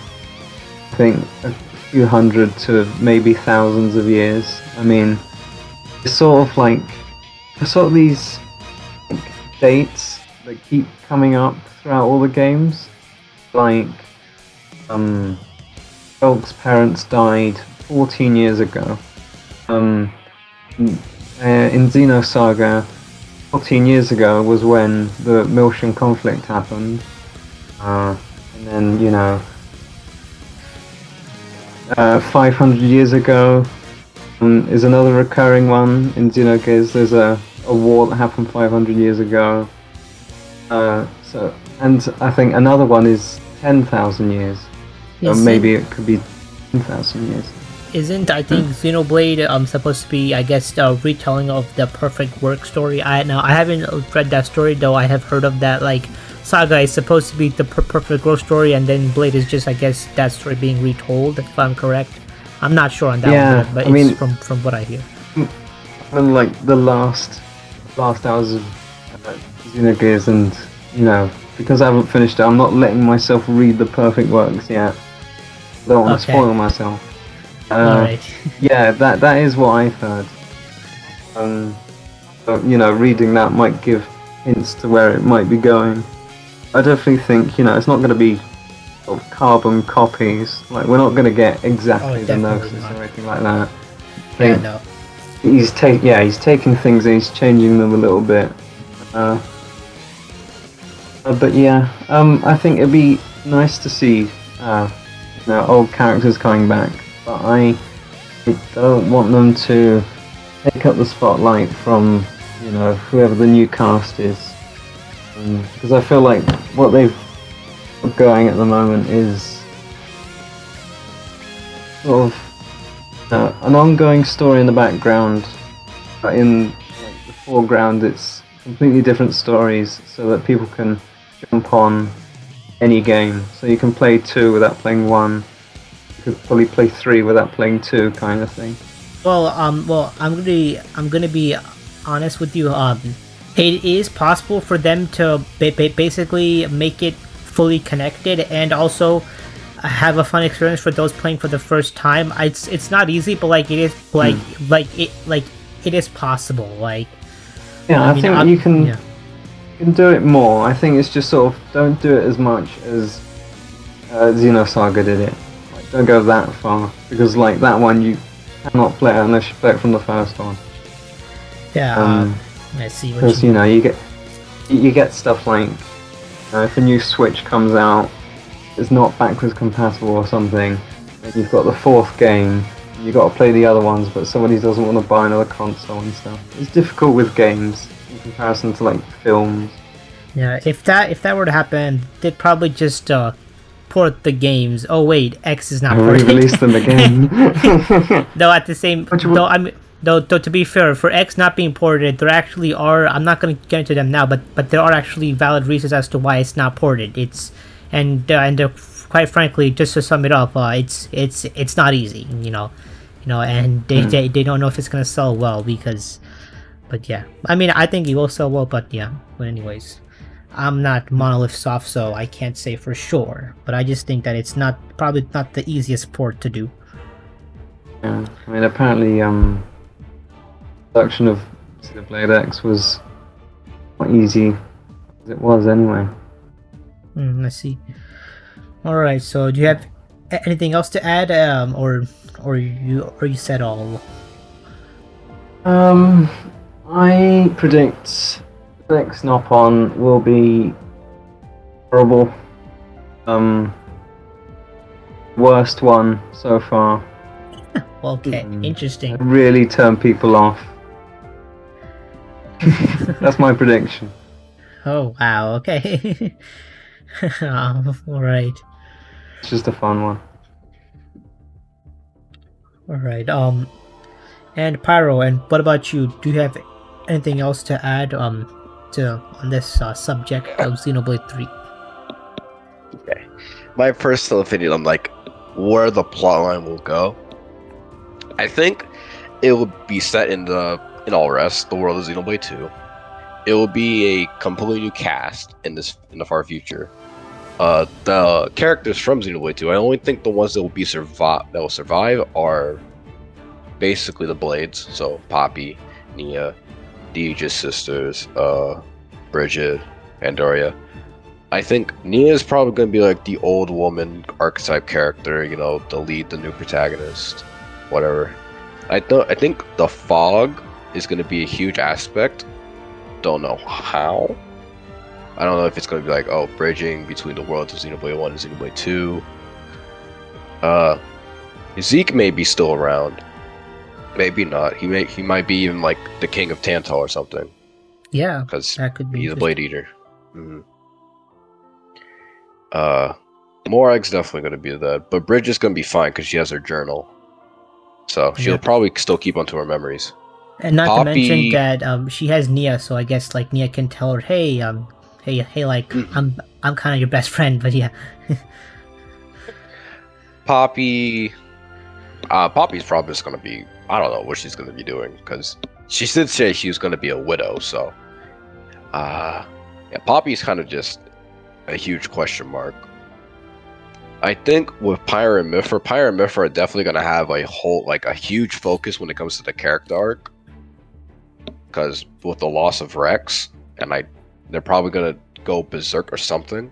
D: I think, a few hundred to maybe thousands of years. I mean, it's sort of these dates that keep coming up throughout all the games. Like, Shulk's parents died 14 years ago. In Xenosaga, 14 years ago was when the Miltian conflict happened. And then, 500 years ago, is another recurring one in Xenogears. There's a war that happened 500 years ago. And I think another one is 10,000 years. So maybe it could be 10,000 years.
A: Isn't, I think, Xenoblade supposed to be, I guess, a retelling of the Perfect Work story? I haven't read that story, though. I have heard of that. Like, Saga is supposed to be the Perfect Work story, and then Blade is just, I guess, that story being retold, if I'm correct. I'm not sure on that one, but it's from what I hear.
D: And like the last hours of Xenogears, and because I haven't finished it, I'm not letting myself read the Perfect Works yet. I don't want to spoil myself.
A: Alright.
D: Yeah, that is what I've heard. But, reading that might give hints to where it might be going. I definitely think, it's not going to be sort of carbon copies. Like, we're not going to get exactly the Gnosis or anything like that.
A: Yeah, no.
D: He's taking things and he's changing them a little bit. But yeah, I think it'd be nice to see old characters coming back. But I don't want them to take up the spotlight from, whoever the new cast is. Because I feel like what they've got going at the moment is sort of an ongoing story in the background, but in the foreground it's completely different stories, so that people can jump on any game. So you can play 2 without playing 1. Could probably play 3 without playing 2, kind of thing.
A: Well, I'm gonna be honest with you. It is possible for them to basically make it fully connected and also have a fun experience for those playing for the first time. It's not easy, but like it is it is possible. Like
D: I think you can do it more. I think it's just sort of don't do it as much as Xenosaga did it. Don't go that far, because like that one you cannot play it unless you play it from the first one.
A: Yeah, I see.
D: Because you get stuff like if a new Switch comes out, it's not backwards compatible or something, and you've got the 4th game, you got to play the other ones, but somebody doesn't want to buy another console and stuff. It's difficult with games in comparison to like films.
A: Yeah, if that were to happen, they'd probably just port the games. Oh wait, X is not ported.
D: Re-release them again.
A: Though at the same, though to be fair, for X not being ported, there actually are. I'm not going to get into them now, but there are actually valid reasons as to why it's not ported. It's and quite frankly, just to sum it up, it's not easy. And they don't know if it's going to sell well because. But yeah, I mean, I think it will sell well. But yeah, but anyways. I'm not Monolith Soft, so I can't say for sure, but I just think that it's probably not the easiest port to do.
D: Yeah, I mean, apparently, production of Xenoblade X was not easy as it was anyway.
A: Let's see. All right, so do you have anything else to add, or you said all?
D: I predict. Next Nopon will be horrible. Worst one so far.
A: Okay, interesting.
D: Really turn people off. That's my prediction.
A: Oh wow, okay. Alright.
D: It's just a fun one.
A: Alright, and Pyro, and what about you? Do you have anything else to add on this subject of Xenoblade 3?
C: Okay. My personal opinion on like where the plotline will go. I think it will be set in all rest, the world of Xenoblade 2. It will be a completely new cast in the far future. The characters from Xenoblade 2, I only think the ones that will survive are basically the Blades, so Poppy, Nia, the Aegis sisters, Bridget, Pandoria. I think Nia is probably going to be like the old woman archetype character, the lead, the new protagonist, whatever. I think the fog is going to be a huge aspect. Don't know how. I don't know if it's going to be like, bridging between the worlds of Xenoblade 1 and Xenoblade 2. Zeke may be still around. Maybe not. He might be even like the king of Tantal or something.
A: Yeah,
C: Because
A: that could be.
C: he's a blade eater. Mm-hmm. Morag's definitely going to be that, but Bridge is going to be fine because she has her journal, so she'll probably still keep onto her memories.
A: And not
C: Poppy...
A: to mention that she has Nia, so I guess like Nia can tell her, hey, like I'm kind of your best friend, but yeah.
C: Poppy's probably just going to be, I don't know what she's going to be doing because she did say she was going to be a widow, so yeah, Poppy's kind of just a huge question mark. I think with Pyro and Mithra are definitely going to have a huge focus when it comes to the character arc. Because with the loss of Rex, and they're probably going to go berserk or something.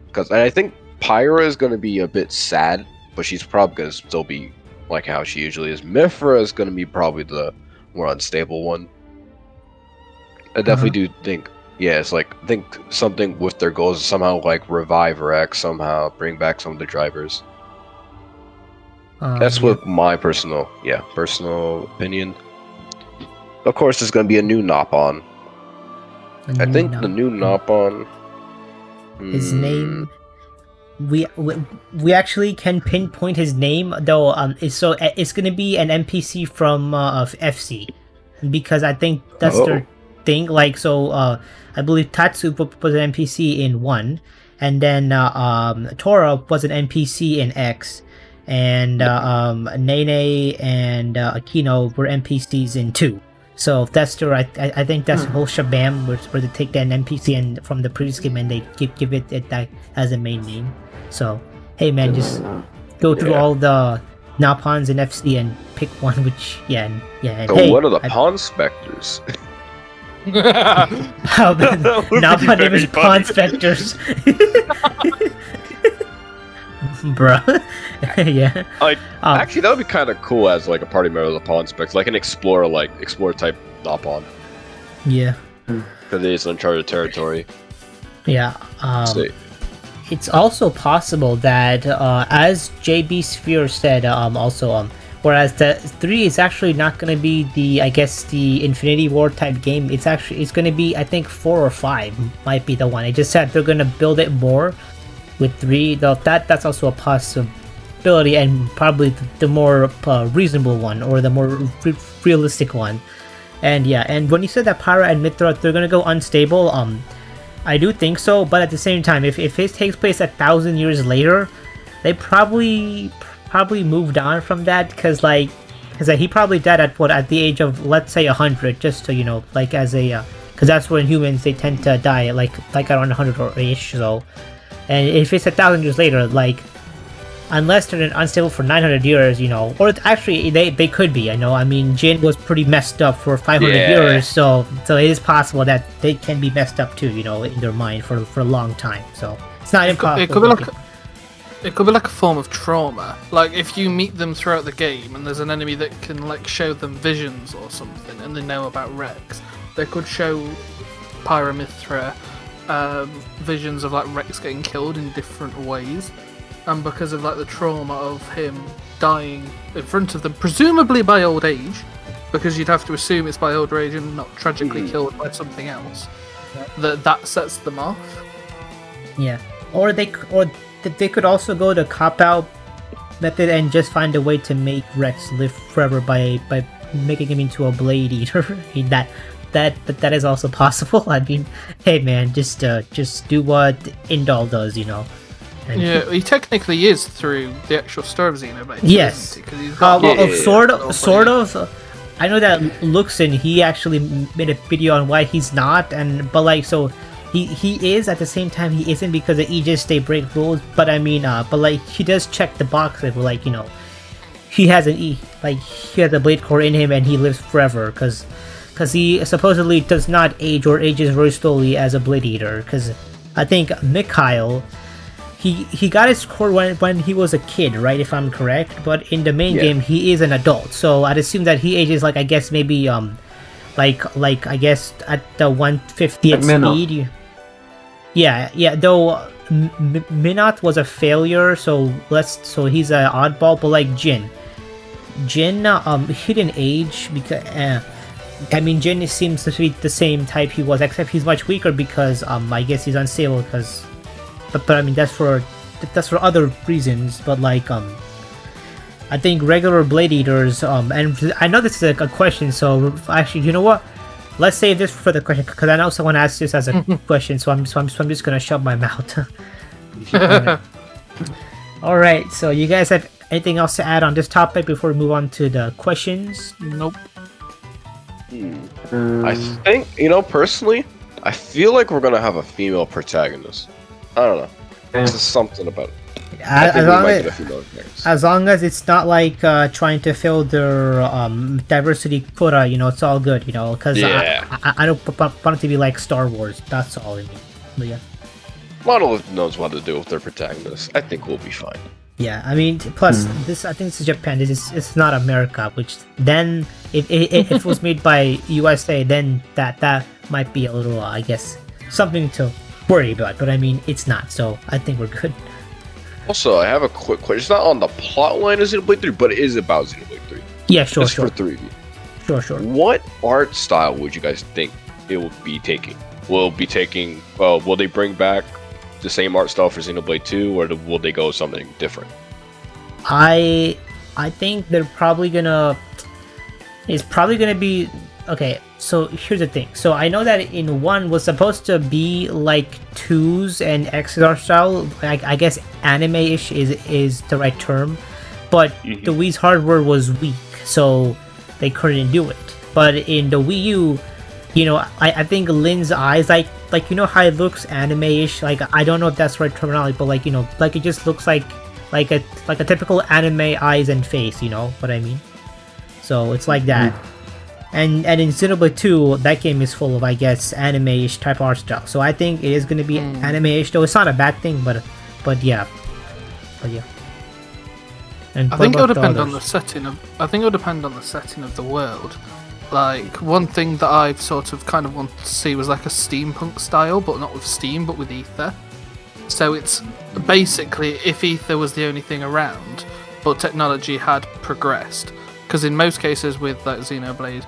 C: Because I think Pyro is going to be a bit sad, but she's probably going to still be like how she usually is. Mithra is going to be probably the more unstable one. I definitely do think... Yeah, it's like, I think something with their goals is somehow like revive Rex, somehow bring back some of the drivers. That's what my personal opinion. Of course, there's going to be a new Nopon. I think the new Nopon...
A: His name... We actually can pinpoint his name, though. It's going to be an NPC from FC. Because I think that's their thing. Like, so... I believe Tatsu was an NPC in 1, and then Tora was an NPC in X, and Nene and Akino were NPCs in 2. So that's the I think that's the whole shabam where they take that NPC and from the previous game and they give it that as a main name. So hey man, just go through all the Napons in FC and pick one which and
C: so
A: hey,
C: what are the Pawn Specters?
A: Not my name is Pawn Specters. Bruh. Yeah.
C: Actually, that would be kind of cool as like a party member of the Pawn Specters, like an explorer type Nopon.
A: Yeah.
C: Because it is uncharted territory.
A: Yeah. It's also possible that, as JB Sphere said, whereas the 3 is actually not going to be the Infinity War type game. It's going to be, I think 4 or 5 might be the one. It just said they're going to build it more with 3. Though that's also a possibility and probably the more reasonable one or the more realistic one. And yeah, and when you said that Pyro and Mithra they're going to go unstable, I do think so. But at the same time, if it takes place 1,000 years later, they probably moved on from that because he probably died at the age of, let's say, 100, just to like as a because that's when humans they tend to die like around 100 or ish. So, and if it's 1,000 years later, like unless they're unstable for 900 years, or actually they could be. I mean Jin was pretty messed up for 500 years, so it is possible that they can be messed up too, in their mind for a long time. So it's not impossible.
B: It could be like a form of trauma. Like if you meet them throughout the game and there's an enemy that can like show them visions or something and they know about Rex, they could show Pyramithra visions of like Rex getting killed in different ways. And because of like the trauma of him dying in front of them, presumably by old age, because you'd have to assume it's by old age and not tragically killed by something else, that sets them off.
A: Yeah. Or they could also go the cop-out method and just find a way to make Rex live forever by making him into a blade eater. that is also possible. I mean, hey man, just do what Indal does, And
B: yeah, he technically is through the actual story of Xenoblade.
A: Yes. Sort of. I know that Luxin, he actually made a video on why he's not, but like so. He is at the same time he isn't because the Aegis they break rules, but I mean but like he does check the box of like he has he has a blade core in him and he lives forever because he supposedly does not age or ages very slowly as a blade eater. Because I think Mikhail he got his core when he was a kid, right, if I'm correct, but in the main game he is an adult, so I'd assume that he ages like I guess maybe like I guess at the 150th speed. Yeah. Though Minot was a failure, so he's an oddball. But like Jin, Jin, he didn't age because I mean, Jin seems to be the same type he was, except he's much weaker because I guess he's unstable because, but I mean that's for other reasons. But like I think regular Blade Eaters, and I know this is a question, so actually, you know what? Let's save this for the question because I know someone asked this as a question, so I'm just gonna shut my mouth. All right, so you guys have anything else to add on this topic before we move on to the questions?
B: Nope.
C: I think, personally, I feel like we're gonna have a female protagonist. I don't know. There's just something about it.
A: As long as it's not like trying to fill their diversity quota, it's all good, because I don't want it to be like Star Wars. That's all I mean. But yeah.
C: Monolith knows what to do with their protagonists. I think we'll be fine.
A: Yeah, I mean, plus I think this is Japan. It's not America. Which then, if it was made by USA, then that might be a little, I guess, something to worry about. But I mean, it's not. So I think we're good.
C: Also, I have a quick question. It's not on the plot line of Xenoblade 3, but it is about Xenoblade 3.
A: Yeah, sure.
C: For 3 of you.
A: Sure.
C: What art style would you guys think it will be taking? Will they bring back the same art style for Xenoblade 2, or will they go something different?
A: I think they're probably gonna... It's probably gonna be... Okay, so here's the thing. So I know that in 1 was supposed to be like 2's and X's art style. I guess anime-ish is the right term. But the Wii's hardware was weak, so they couldn't do it. But in the Wii U, I think Lin's eyes, like how it looks anime-ish. Like, I don't know if that's the right terminology, but like it just looks like a typical anime eyes and face. You know what I mean? So it's like that. And in Xenoblade 2, that game is full of, I guess, anime-ish type art style. So I think it is going to be anime-ish, though it's not a bad thing, but yeah. And
B: I think it would depend on the setting of. I think it would depend on the setting of the world. Like, one thing that I've sort of kind of wanted to see was like a steampunk style, but not with steam, but with ether. So it's basically if ether was the only thing around, but technology had progressed. Because in most cases with like Xenoblade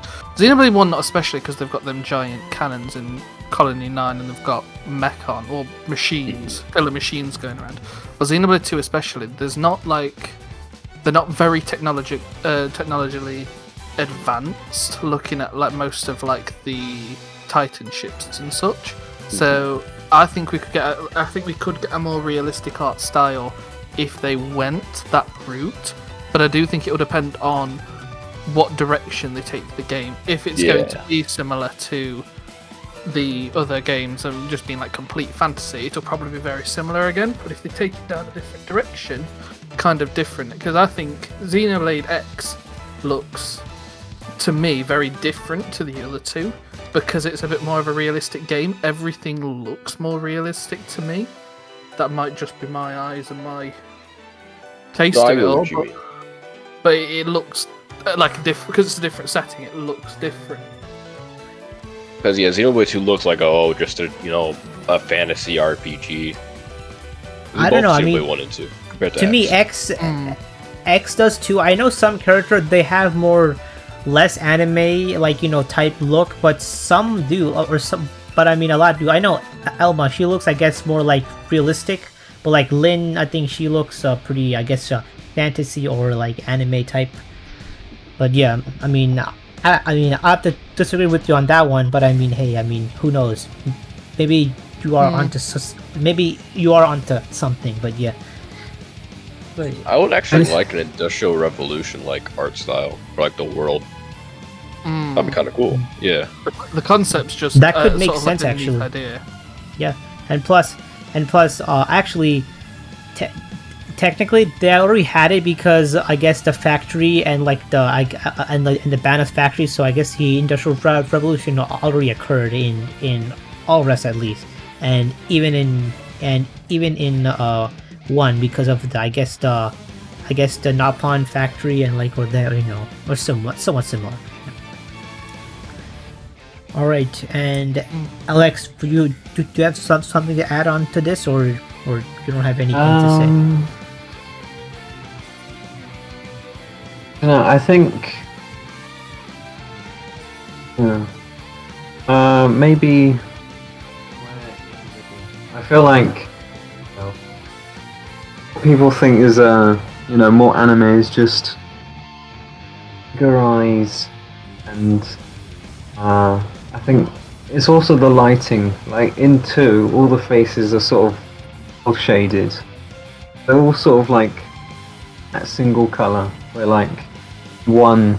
B: 1 not especially, because they've got them giant cannons in Colony 9 and they've got mechon or machines, killer machines going around. But Xenoblade 2 especially, they're not very technologically advanced, looking at like most of like the Titan ships and such. So I think we could get a more realistic art style if they went that route. But I do think it will depend on what direction they take the game. If it's going to be similar to the other games and just being like complete fantasy, it'll probably be very similar again. But if they take it down a different direction, kind of different. Because I think Xenoblade X looks, to me, very different to the other two. Because it's a bit more of a realistic game. Everything looks more realistic to me. That might just be my eyes and my taste of it all. But it looks like a different, because it's a different setting. It looks different.
C: Because Xenoblade 2 looks like just a fantasy RPG.
A: I don't know. I mean,
C: 1 and 2 compared
A: to me, X does too. I know some characters they have less anime type look, but some do, or some. But I mean, a lot do. I know Elma. She looks, I guess, more like realistic. But like Lynn, I think she looks pretty, I guess, fantasy or like anime type. But yeah, I mean, I have to disagree with you on that one. But I mean, hey, who knows? Maybe you are onto something. But yeah.
C: I would actually like an Industrial Revolution like art style for like the world. That'd be kind of cool. Yeah.
B: The concept's just
A: that could make
B: sort of
A: sense
B: like
A: actually.
B: Idea.
A: Yeah, and plus, actually, technically they already had it because I guess the factory and like and the Banner's factory. So I guess the Industrial Revolution already occurred in all rest at least, and even in 1 because of the I guess the Napon factory and like or somewhat similar. All right, and Alex, do you have something to add on to this, or you don't have anything to say?
D: I think. Maybe. I feel like people think is more anime is just bigger eyes, and I think it's also the lighting. Like in 2, all the faces are sort of all shaded. They're all sort of like that single color, where like 1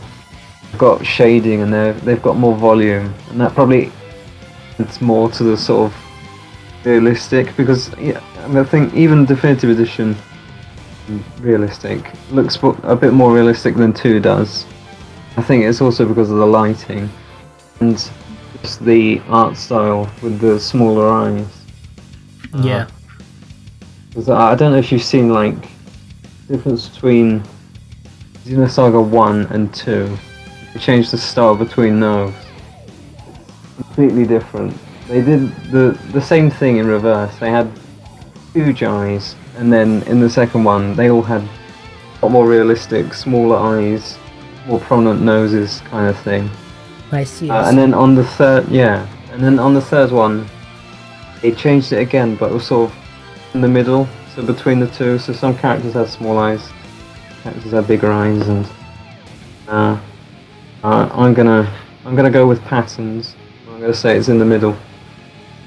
D: got shading and they've got more volume, and that probably adds more to the sort of realistic, because I think even Definitive Edition realistic looks a bit more realistic than 2 does. I think it's also because of the lighting and just the art style with the smaller eyes.
A: Yeah.
D: I don't know if you've seen like the difference between Xenosaga 1 and 2. They changed the style between those. It's completely different. They did the same thing in reverse. They had huge eyes, and then in the second one they all had a lot more realistic, smaller eyes, more prominent noses, kind of thing.
A: I see.
D: And then on the third one, they changed it again, but it was sort of in the middle, so between the two. So some characters had small eyes, characters had bigger eyes, and I'm gonna go with patterns. I'm gonna say it's in the middle.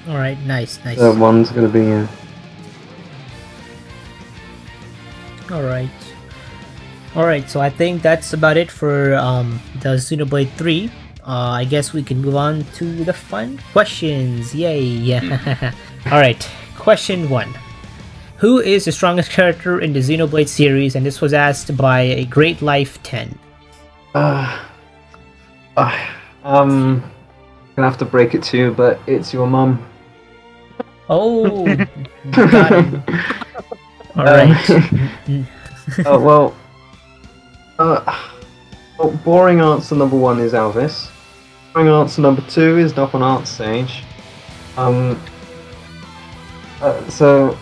A: All right, nice.
D: Third one's gonna be
A: All right. So I think that's about it for the Xenoblade 3. I guess we can move on to the fun questions. Yay! All right. Question 1. Who is the strongest character in the Xenoblade series? And this was asked by a Great Life 10.
D: I'm gonna have to break it to you, but it's your mum.
A: Oh, got it. All right.
D: Well, boring answer number 1 is Elvis. Boring answer number 2 is not an art stage. So,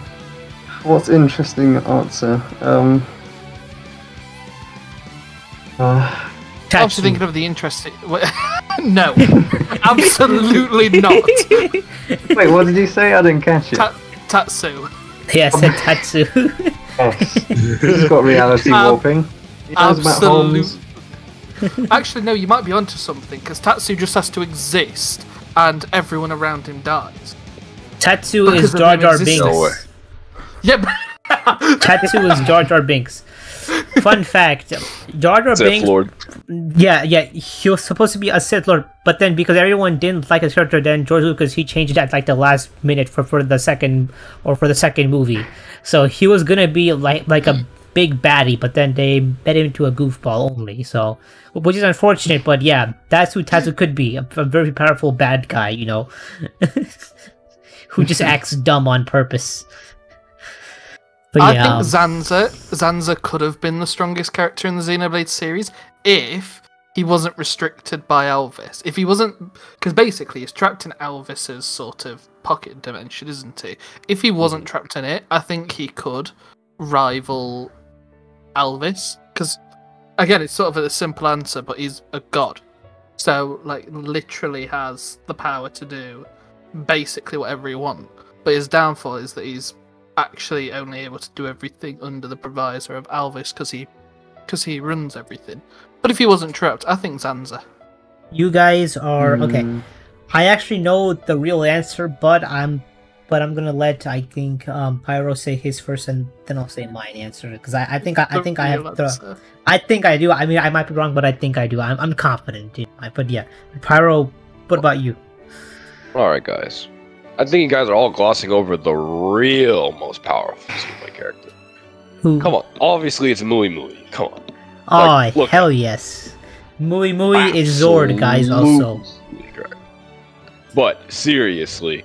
D: what's interesting answer?
B: I was thinking of the interesting. No, absolutely not.
D: Wait, what did you say? I didn't catch it.
B: Tatsu.
A: Yeah, I said Tatsu.
D: Yes. He's got reality warping. He knows about homes.
B: Actually, no, you might be onto something, because Tatsu just has to exist, and everyone around him dies.
A: Tatsu is Jar Jar Binks.
C: No way.
B: Yep.
A: Tatsu is Jar Jar Binks. Fun fact, Jar Jar Binks.
C: Lord.
A: Yeah, he was supposed to be a Sith Lord, but then because everyone didn't like his character, then George Lucas he changed that like the last minute for the second movie. So he was gonna be like a big baddie, but then they made him into a goofball only. So, which is unfortunate, but yeah, that's who Tatsu could be, a very powerful bad guy, who just acts dumb on purpose. But
B: I
A: yeah,
B: think Zanza could have been the strongest character in the Xenoblade series if he wasn't restricted by Elvis. If he wasn't, because basically he's trapped in Elvis's sort of pocket dimension, isn't he? If he wasn't trapped in it, I think he could rival Elvis. Because again, it's sort of a simple answer, but he's a god, so like literally has the power to do basically whatever he wants. But his downfall is that he's actually only able to do everything under the provisor of Elvis because he runs everything. But if he wasn't trapped, I think Zanza.
A: you guys are okay. I actually know the real answer, but I'm gonna let I think Pyro say his first, and then I'll say my answer because I think I have the I think I do. I mean, I might be wrong, but I think I do. I'm confident. But yeah, Pyro. What about you?
C: All right, guys. I think you guys are all glossing over the real most powerful Xenoblade character.
A: Who?
C: Come on. Obviously, it's Mui Mui. Come on.
A: Oh,
C: look
A: hell yes. Mui Mui is Zord, guys, also.
C: Correct. But, seriously,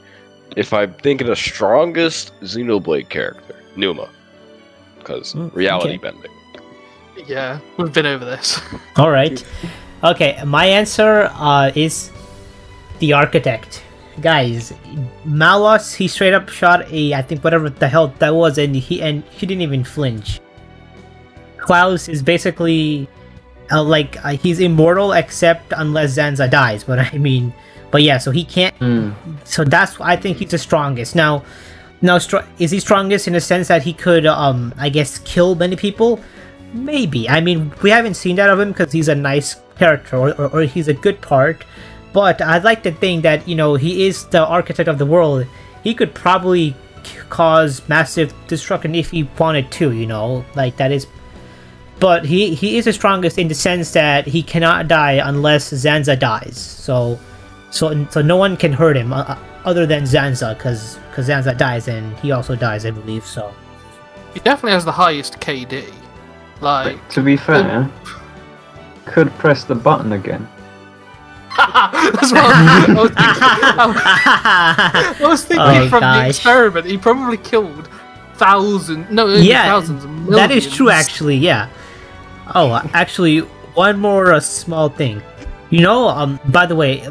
C: if I'm thinking the strongest Xenoblade character, Numa. Because reality bending.
B: Yeah, we've been over this.
A: Alright. Okay, my answer is the Architect. Guys, Malos, he straight up shot I think whatever the hell that was, and he didn't even flinch. Klaus is basically he's immortal except unless Zanza dies. But I mean, but yeah, so he can't. So that's I think he's the strongest. Now, is he strongest in the sense that he could, I guess, kill many people? Maybe. I mean, we haven't seen that of him because he's a nice character or he's a good part. But I'd like to think that, you know, he is the architect of the world. He could probably cause massive destruction if he wanted to, you know, like that is. But he is the strongest in the sense that he cannot die unless Zanza dies. So no one can hurt him other than Zanza, because Zanza dies and he also dies, I believe. So
B: he definitely has the highest KD. Like,
D: to be fair, could press the button again.
B: That's what I was thinking from the experiment. He probably killed thousands, thousands, millions.
A: That is true, actually. Yeah. Oh, actually, one more small thing. You know, by the way,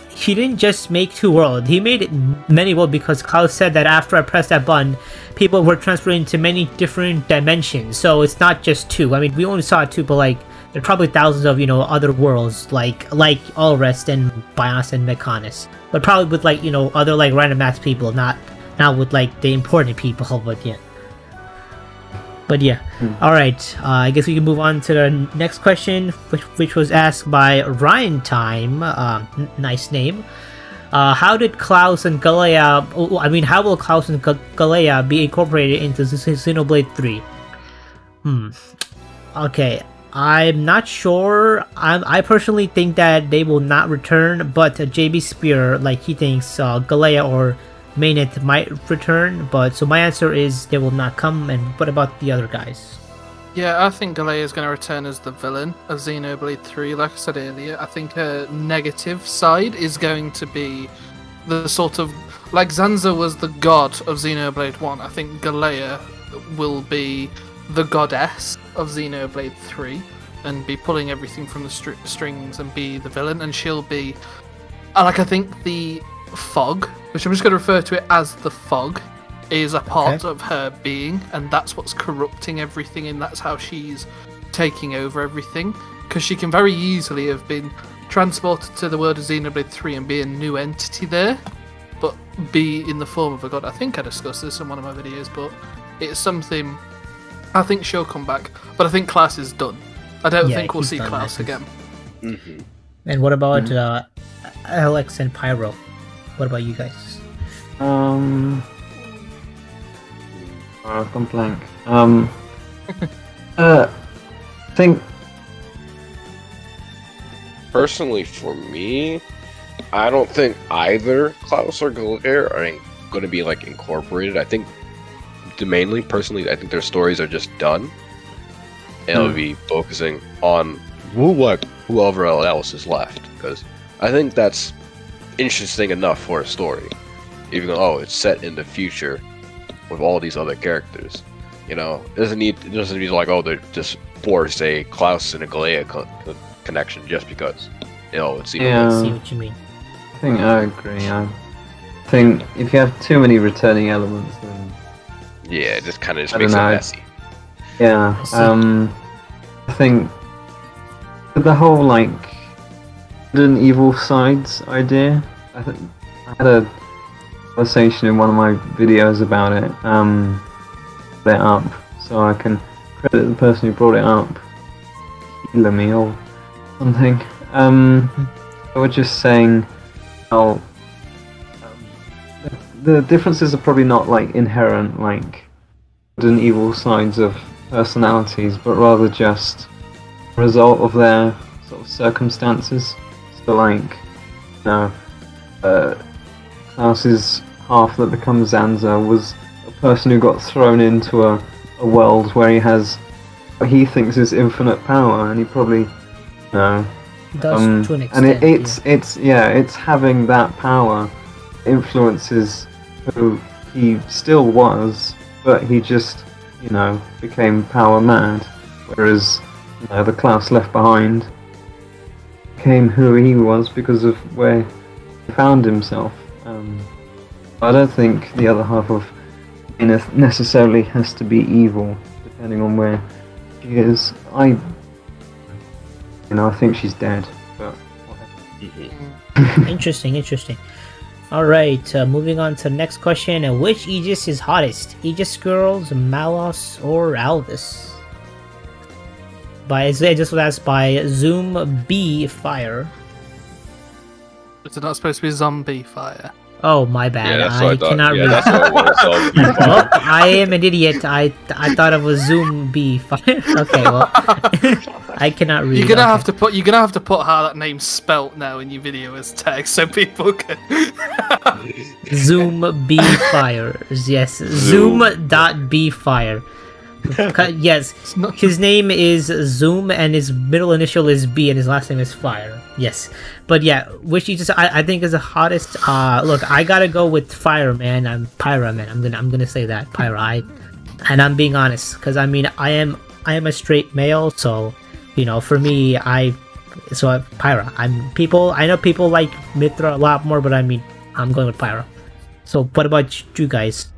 A: he didn't just make 2 worlds. He made many worlds because Klaus said that after I pressed that button, people were transferred into many different dimensions. So it's not just 2. I mean, we only saw 2, but like there are probably thousands of, you know, other worlds like Allrest and Bionis and Mechanis, but probably with like, you know, other like random ass people, not with like the important people. But yeah. All right. I guess we can move on to the next question, which was asked by Ryan Time. Nice name. How did Klaus and Galea? How will Klaus and Galea be incorporated into Xenoblade 3? Okay. I'm not sure. I personally think that they will not return, but JB Spear, like, he thinks Galea or Mainnet might return, but so my answer is they will not come. And what about the other guys?
B: Yeah, I think Galea is going to return as the villain of Xenoblade 3. Like I said earlier, I think her negative side is going to be the sort of, like Zanza was the god of Xenoblade 1, I think Galea will be the goddess of Xenoblade 3 and be pulling everything from the strings and be the villain, and she'll be I think the fog, which I'm just going to refer to it as the fog, is a part of her being, and that's what's corrupting everything, and that's how she's taking over everything, because she can very easily have been transported to the world of Xenoblade 3 and be a new entity there, but be in the form of a god. I think I discussed this in one of my videos, but it's something I think she'll come back, but I think Klaus is done. I don't think we'll see Klaus again.
A: And what about Alex and Pyro? What about you guys?
D: I've gone blank. Think
C: personally for me, I don't think either Klaus or Galea are going to be like incorporated. I think mainly, personally, I think their stories are just done, and it'll be focusing on whoever else is left, because I think that's interesting enough for a story, even though it's set in the future with all these other characters. You know, it doesn't need like, oh, they're just force a Klaus and a Galea connection just because, you know, it's even.
A: I see what you mean.
D: I think I agree. I think if you have too many returning elements, then
C: yeah, it just kind of makes it messy.
D: Yeah, I think the whole like good and evil sides idea. I had a conversation in one of my videos about it. Put it up, so I can credit the person who brought it up, healer me or something. I was just saying how the differences are probably not like inherent, like good and evil sides of personalities, but rather just a result of their sort of circumstances. So like, you know, Klaus's half that becomes Zanza was a person who got thrown into a world where he has what he thinks is infinite power, and he probably, you know,
A: does to an extent.
D: And it's having that power influences who he still was, but he just, you know, became power mad. Whereas, you know, the Klaus left behind became who he was because of where he found himself. I don't think the other half of Enith necessarily has to be evil, depending on where she is. I I think she's dead. But
A: Interesting. All right, moving on to the next question. Which Aegis is hottest? Aegis Girls, Malos, or Alvis? This was asked by Zoom B Fire.
B: Is it not supposed to be zombie fire?
A: Oh, my bad.
C: Yeah, that's what
A: I
C: I thought.
A: cannot
C: Yeah,
A: read.
C: that's what it was.
A: Well, I am an idiot. I thought it was Zoom B Fire. Okay, well, I cannot read.
B: You're gonna
A: okay.
B: have to put how that name's spelt now in your video as text so people can.
A: Zoom B Fires. Yes, Zoom.B Fire. Yes, his name is Zoom and his middle initial is B and his last name is Fire. Yes, but yeah, which you just I think is the hottest. Look, I gotta go with Fire, man. I'm Pyro, man. I'm gonna say that Pyro. And I'm being honest, because I mean I am a straight male, so for me Pyro. I know people like Mithra a lot more, but I mean I'm going with Pyro. So what about you guys?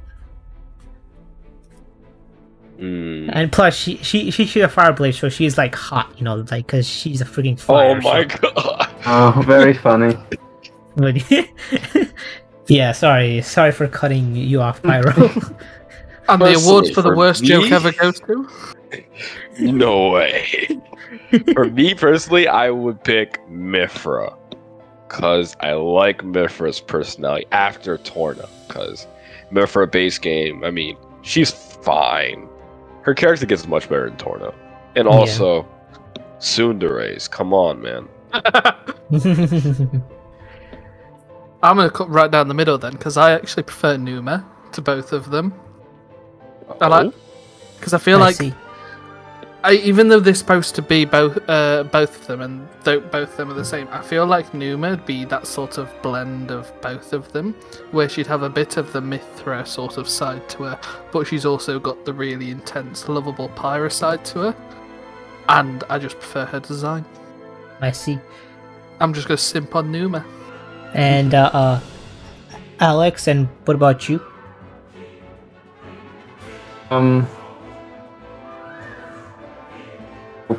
A: And plus, she's a fire blade, so she's like hot, like because she's a freaking fire.
C: Oh my god!
D: oh, very funny.
A: But yeah, sorry for cutting you off, Pyro.
B: And the awards for the
C: for
B: worst
C: me?
B: joke ever goes to.
C: No way. For me personally, I would pick Mithra, cause I like Mithra's personality after Torna. Cause Mithra base game, I mean, she's fine. Her character gets much better in Torna. And also, Tsundere's. Come on, man.
B: I'm gonna cut right down the middle then, because I actually prefer Numa to both of them. Because I feel like, even though they're supposed to be both of them, and both of them are the same, I feel like Numa would be that sort of blend of both of them, where she'd have a bit of the Mithra sort of side to her, but she's also got the really intense, lovable Pyro side to her, and I just prefer her design.
A: I see.
B: I'm just gonna simp on Numa.
A: And Alex, and what about you?
D: All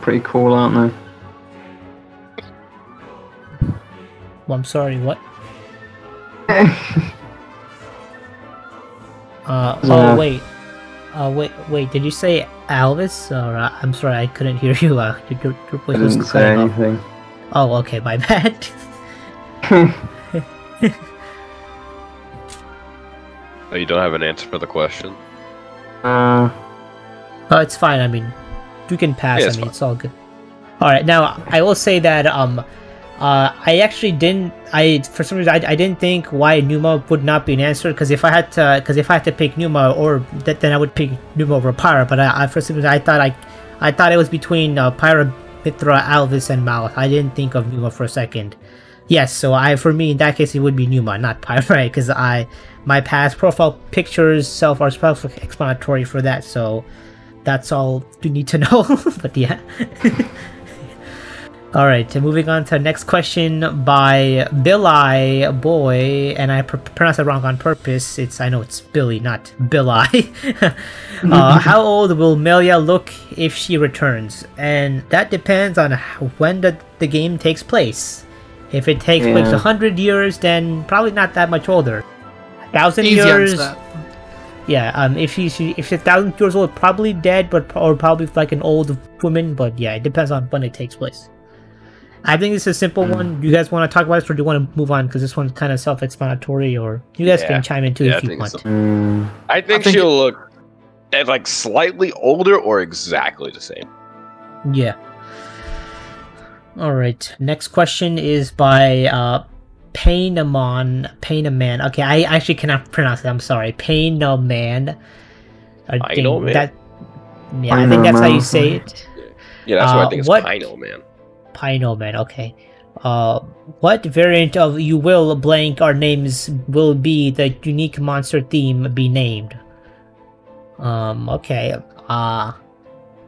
D: pretty cool, aren't they?
A: Well, I'm sorry, what? Oh, wait. Wait, did you say Alvis? Or, I'm sorry, I couldn't hear you. Your voice
D: I
A: was
D: didn't say
A: cutting off.
D: anything.
A: Oh, okay, my bad.
C: Oh, you don't have an answer for the question?
A: Oh, it's fine. I mean, you can pass.
C: Yeah,
A: I mean, it's all good. All right. Now, I will say that I actually didn't. For some reason, I didn't think why Numa would not be an answer. Because if I had to pick Numa, then I would pick Numa over Pyro. But for some reason, I thought it was between Pyro, Mithra, Alvis, and Malith. I didn't think of Numa for a second. Yes, so for me in that case it would be Numa, not Pyro, right? Because my past profile pictures self are self-explanatory for that, so that's all you need to know. But yeah. Alright, moving on to the next question by Billy Boy, and I pronounced it wrong on purpose. I know it's Billy, not Billy. How old will Melia look if she returns? And that depends on when the game takes place. If it takes place 100 years, then probably not that much older. 1,000 years.
B: Answer.
A: Yeah. If she's 1,000 years old, probably dead, or probably like an old woman. But yeah, it depends on when it takes place. I think it's a simple one. Do you guys want to talk about this, or do you want to move on? Because this one's kind of self-explanatory, or you guys can chime in too if you want.
C: So. I think she'll look at like slightly older or exactly the same.
A: Yeah. All right. Next question is by Painaman. Okay, I actually cannot pronounce it. I'm sorry. Painaman. I think that's how you say it.
C: Yeah, that's what I think it's Painaman.
A: Painaman. Okay. What variant of You Will Blank Our Names will be the unique monster theme be named? Okay. I'm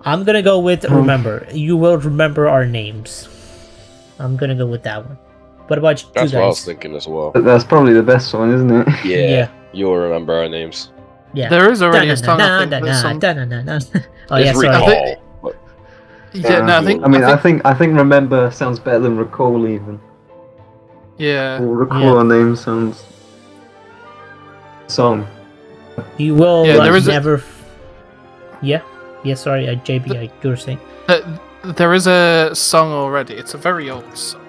A: gonna go with Remember. You Will Remember Our Names. I'm gonna go with that one. What about you guys?
C: That's what I was thinking as well.
D: That's probably the best one, isn't it?
C: Yeah. You'll remember our names.
A: Yeah.
B: There is already a song.
A: Oh yeah, sorry.
B: Yeah, no, I think.
D: I think remember sounds better than recall even.
B: Yeah.
D: Or recall a name sounds. Song.
A: You will
B: there is
A: never. Yeah. Sorry, JB, you were saying.
B: There is a song already. It's a very old song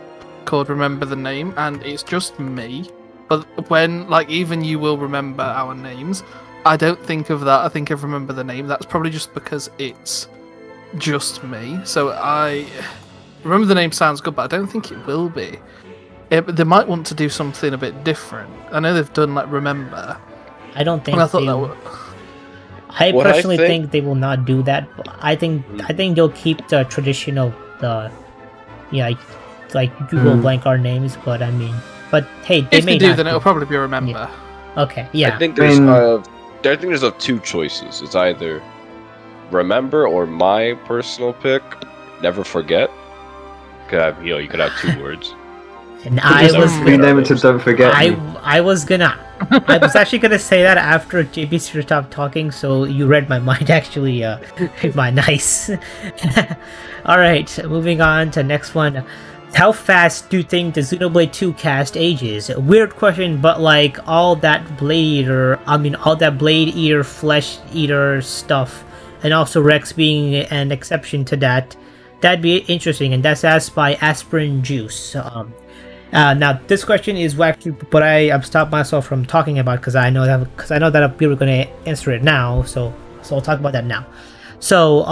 B: called "Remember the Name," and it's just me. But when even you will remember our names, I don't think of that. I think of "Remember the Name." That's probably just because it's just me. So I remember the name sounds good, but I don't think it will be. They might want to do something a bit different. I know they've done remember.
A: I don't think.
B: And I thought that would.
A: I personally think they will not do that. I think they'll keep the tradition of the, Google blank our names. But I mean, hey,
B: if they do, then it'll probably be remember.
A: Yeah. Okay, yeah.
C: I think there's two choices. It's either remember or my personal pick, never forget. You could have two words.
A: And I was
D: rename it to Don't Forget.
A: I was actually gonna say that after JB stopped talking, so you read my mind actually. My nice. All right, moving on to next one. How fast do you think the Xenoblade 2 cast ages? Weird question, but all that Blade Eater, Flesh Eater stuff, and also Rex being an exception to that, that'd be interesting. And that's asked by Aspirin Juice. Now this question is actually, but I've stopped myself from talking about because I know that people are going to answer it now. So I'll talk about that now. So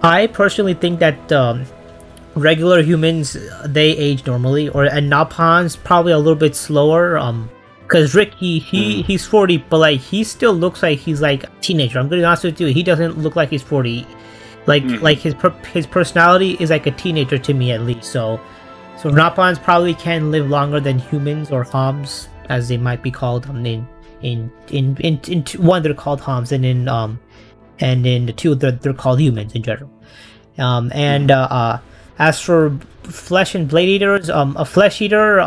A: I personally think that regular humans, they age normally, and Napans probably a little bit slower. Because Rick, he's 40, but he still looks like he's a teenager. I'm gonna be honest with you, he doesn't look like he's 40. His personality is like a teenager to me at least. So Napans probably can live longer than humans, or Homs as they might be called. In one they're called Homs, and in the two they're called humans in general. As for Flesh and Blade Eaters, a Flesh Eater,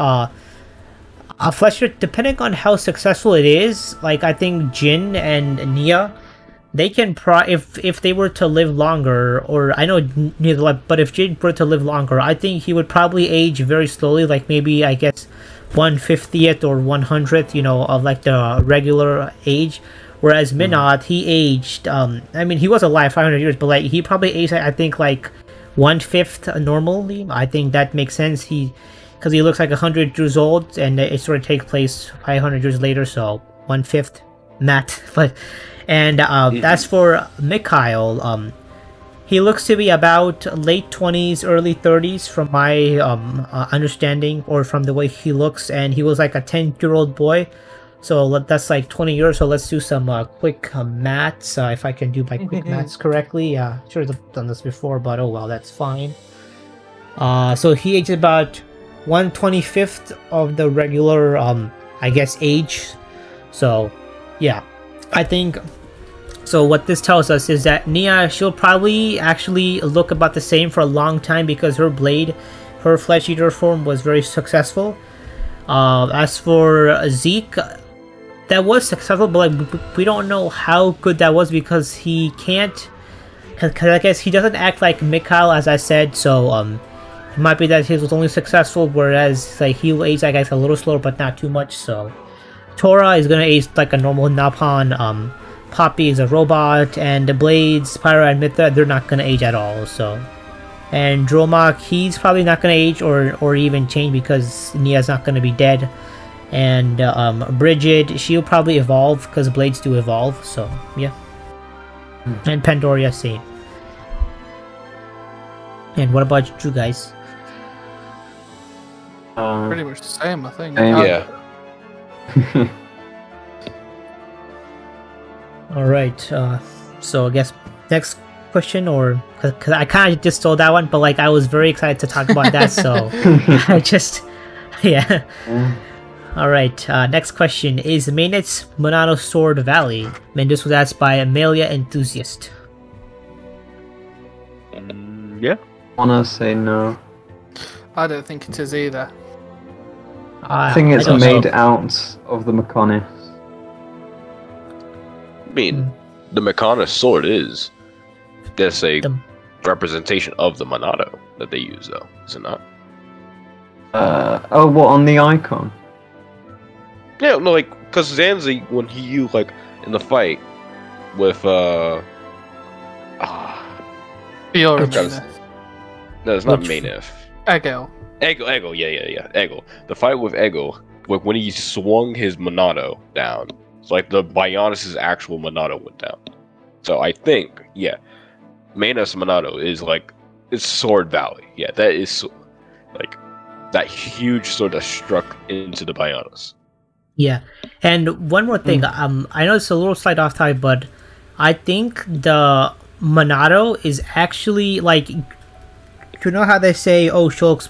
A: depending on how successful it is, I think Jin and Nia, they can if they were to live longer, or I know Nia, but if Jin were to live longer, I think he would probably age very slowly, maybe I guess 1/50th or 100th, of the regular age. Whereas Minot, he aged, he was alive 500 years, but he probably aged, I think 1/5 normally. I think that makes sense. Because he looks 100 years old, and it sort of takes place 500 years later, so 1/5 Matt. As for Mikhail, he looks to be about late 20s, early 30s from my understanding, or from the way he looks, and he was a 10-year-old boy. So that's 20 years. So let's do some quick maths. If I can do my quick maths correctly. Should have done this before, but oh well, that's fine. So he aged about 1/25th of the regular, I guess, age. So, yeah, I think. So what this tells us is that Nia, she'll probably actually look about the same for a long time because her Flesh Eater form was very successful. As for Zeke, that was successful, but we don't know how good that was because he can't. Because I guess he doesn't act like Mikhail, as I said. So it might be that his was only successful, whereas he'll age, I guess, a little slower, but not too much. So Tora is gonna age like a normal Napan. Poppy is a robot, and the Blades, Pyro and Mithra, they're not gonna age at all. So, and Dromak, he's probably not gonna age or even change because Nia's not gonna be dead. And Bridget, she'll probably evolve because Blades do evolve. So yeah. And Pandoria, same. And what about you guys?
B: Pretty much the same, I think.
C: Yeah.
A: All right. So I guess next question, or because I kind of just stole that one, but I was very excited to talk about that, so I just yeah. All right. Next question is Mainit's Monado Sword Valley, and this was asked by Amelia Enthusiast.
C: Yeah.
D: I wanna say no.
B: I don't think it is either.
D: I think it's made out of the Mechonis.
C: I mean, the Mechonis sword is. There's a representation of the Monado that they use, though, is it not?
D: Oh, what, on the icon?
C: Yeah, no, like, because Zanzi, when he used, like, in the fight with,
B: Fiora Mayneth.
C: No, it's not Mayneth.
B: Egil.
C: Egil, yeah. Egil. The fight with Egil, like, when he swung his Monado down, it's like the Bionis' actual Monado went down. So I think, yeah, Mayneth's Monado is, like, it's Sword Valley. Yeah, that is, like, that huge sword that struck into the Bionis.
A: Yeah, and one more thing. I know it's a little slight off topic, but I think the Monado is actually like, you know how they say, "Oh, Shulk's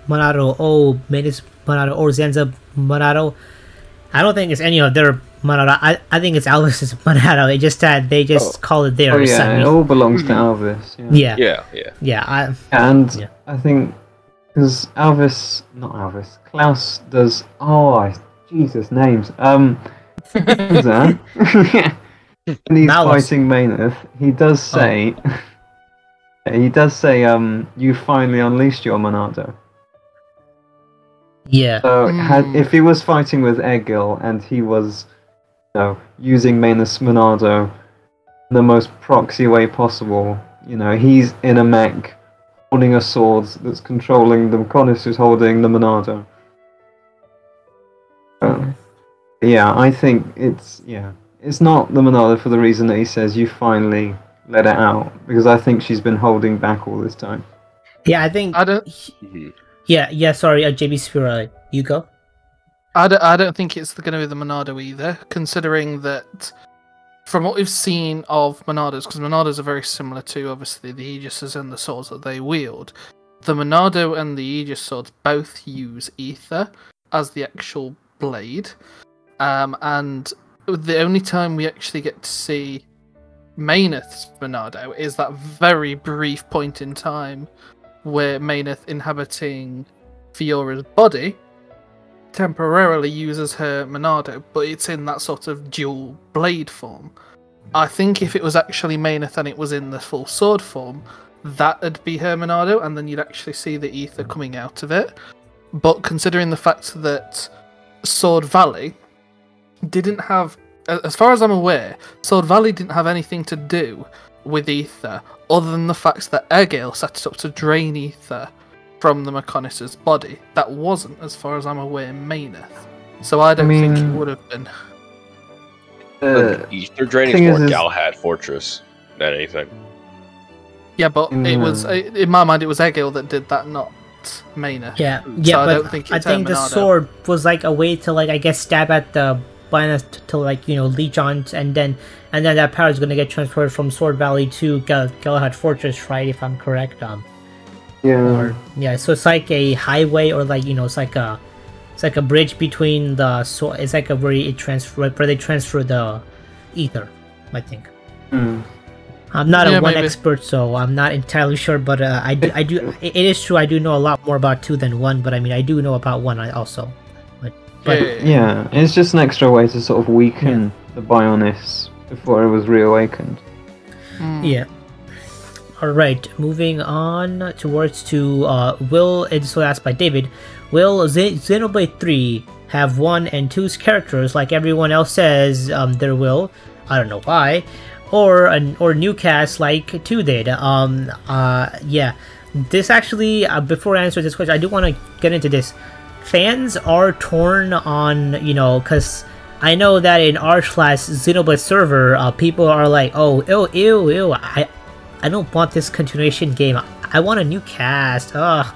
A: Monado," "Oh, Mayneth's Monado," or Zenza Monado. I don't think it's any of their Monado. I think it's Alvis's Monado. It's just that they just call it theirs.
D: Oh yeah, it all belongs to Alvis.
A: Yeah.
D: I think because Klaus does. Jesus, names. When he's fighting Mayneth, he does say, you finally unleashed your Monado.
A: Yeah.
D: So if he was fighting with Egil and he was, using Mayneth's Monado in the most proxy way possible, he's in a mech holding a sword that's controlling the Mechonis who's holding the Monado. Yeah, I think it's not the Monado for the reason that he says you finally let it out, because I think she's been holding back all this time.
A: Yeah, I think. Yeah. Sorry, JB Sphera, you go.
B: I don't think it's going to be the Monado either, considering that from what we've seen of Monados, because Monados are very similar to obviously the Aegises and the swords that they wield. The Monado and the Aegis swords both use ether as the actual blade, and the only time we actually get to see Mayneth's Monado is that very brief point in time where Mayneth, inhabiting Fiora's body, temporarily uses her Monado, but it's in that sort of dual blade form. I think if it was actually Mayneth and it was in the full sword form, that'd be her Monado, and then you'd actually see the ether coming out of it. But considering the fact that Sword Valley didn't have, as far as I'm aware, Sword Valley didn't have anything to do with ether, other than the fact that Egil set it up to drain ether from the Mechonis' body. That wasn't, as far as I'm aware, Mayneth. So I don't think it would have been.
C: Ether draining is more Galahad Fortress than anything.
B: Yeah, but it was, in my mind, it was Egil that did that, not Mayneth.
A: Yeah,
B: so
A: but I think the sword was like a way to, like, I guess, stab at the Bionis to like, leech on, and then that power is going to get transferred from Sword Valley to Galahad Fortress, right? If I'm correct. So it's like a highway, or like, it's like a bridge between the sword. It's like where they transfer the ether, I think. I'm not a one expert, so I'm not entirely sure, but I do. It is true. I do know a lot more about 2 than 1, but I mean, I do know about 1 also. But
D: it's just an extra way to sort of weaken the Bionis before it was reawakened.
A: Yeah. All right, moving on towards will, it's so asked by David, will Xenoblade 3 have 1 and 2's characters like everyone else says there will? I don't know why. Or new cast like 2 did. This actually, before I answer this question, I do want to get into this. Fans are torn on, because I know that in r/Xenoblade server, people are like, oh, ew, I don't want this continuation game. I want a new cast. Ugh.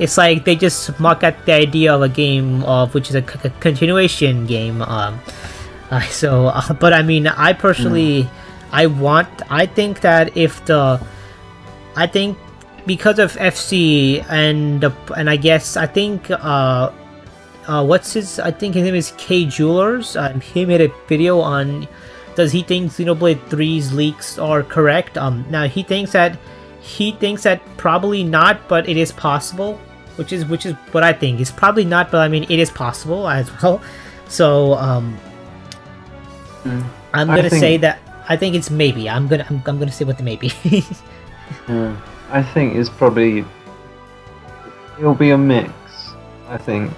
A: It's like they just mock at the idea of a game which is a continuation game. But I mean, I personally, I think that because of FC and I guess I think I think his name is K Jewelers. He made a video on, does he think Xenoblade 3's leaks are correct? Now he thinks that probably not, but it is possible, which is what I think. It's probably not, but I mean it is possible as well. So I'm gonna say that I think it's maybe. I'm gonna say what the maybe.
D: I think is probably it'll be a mix. I think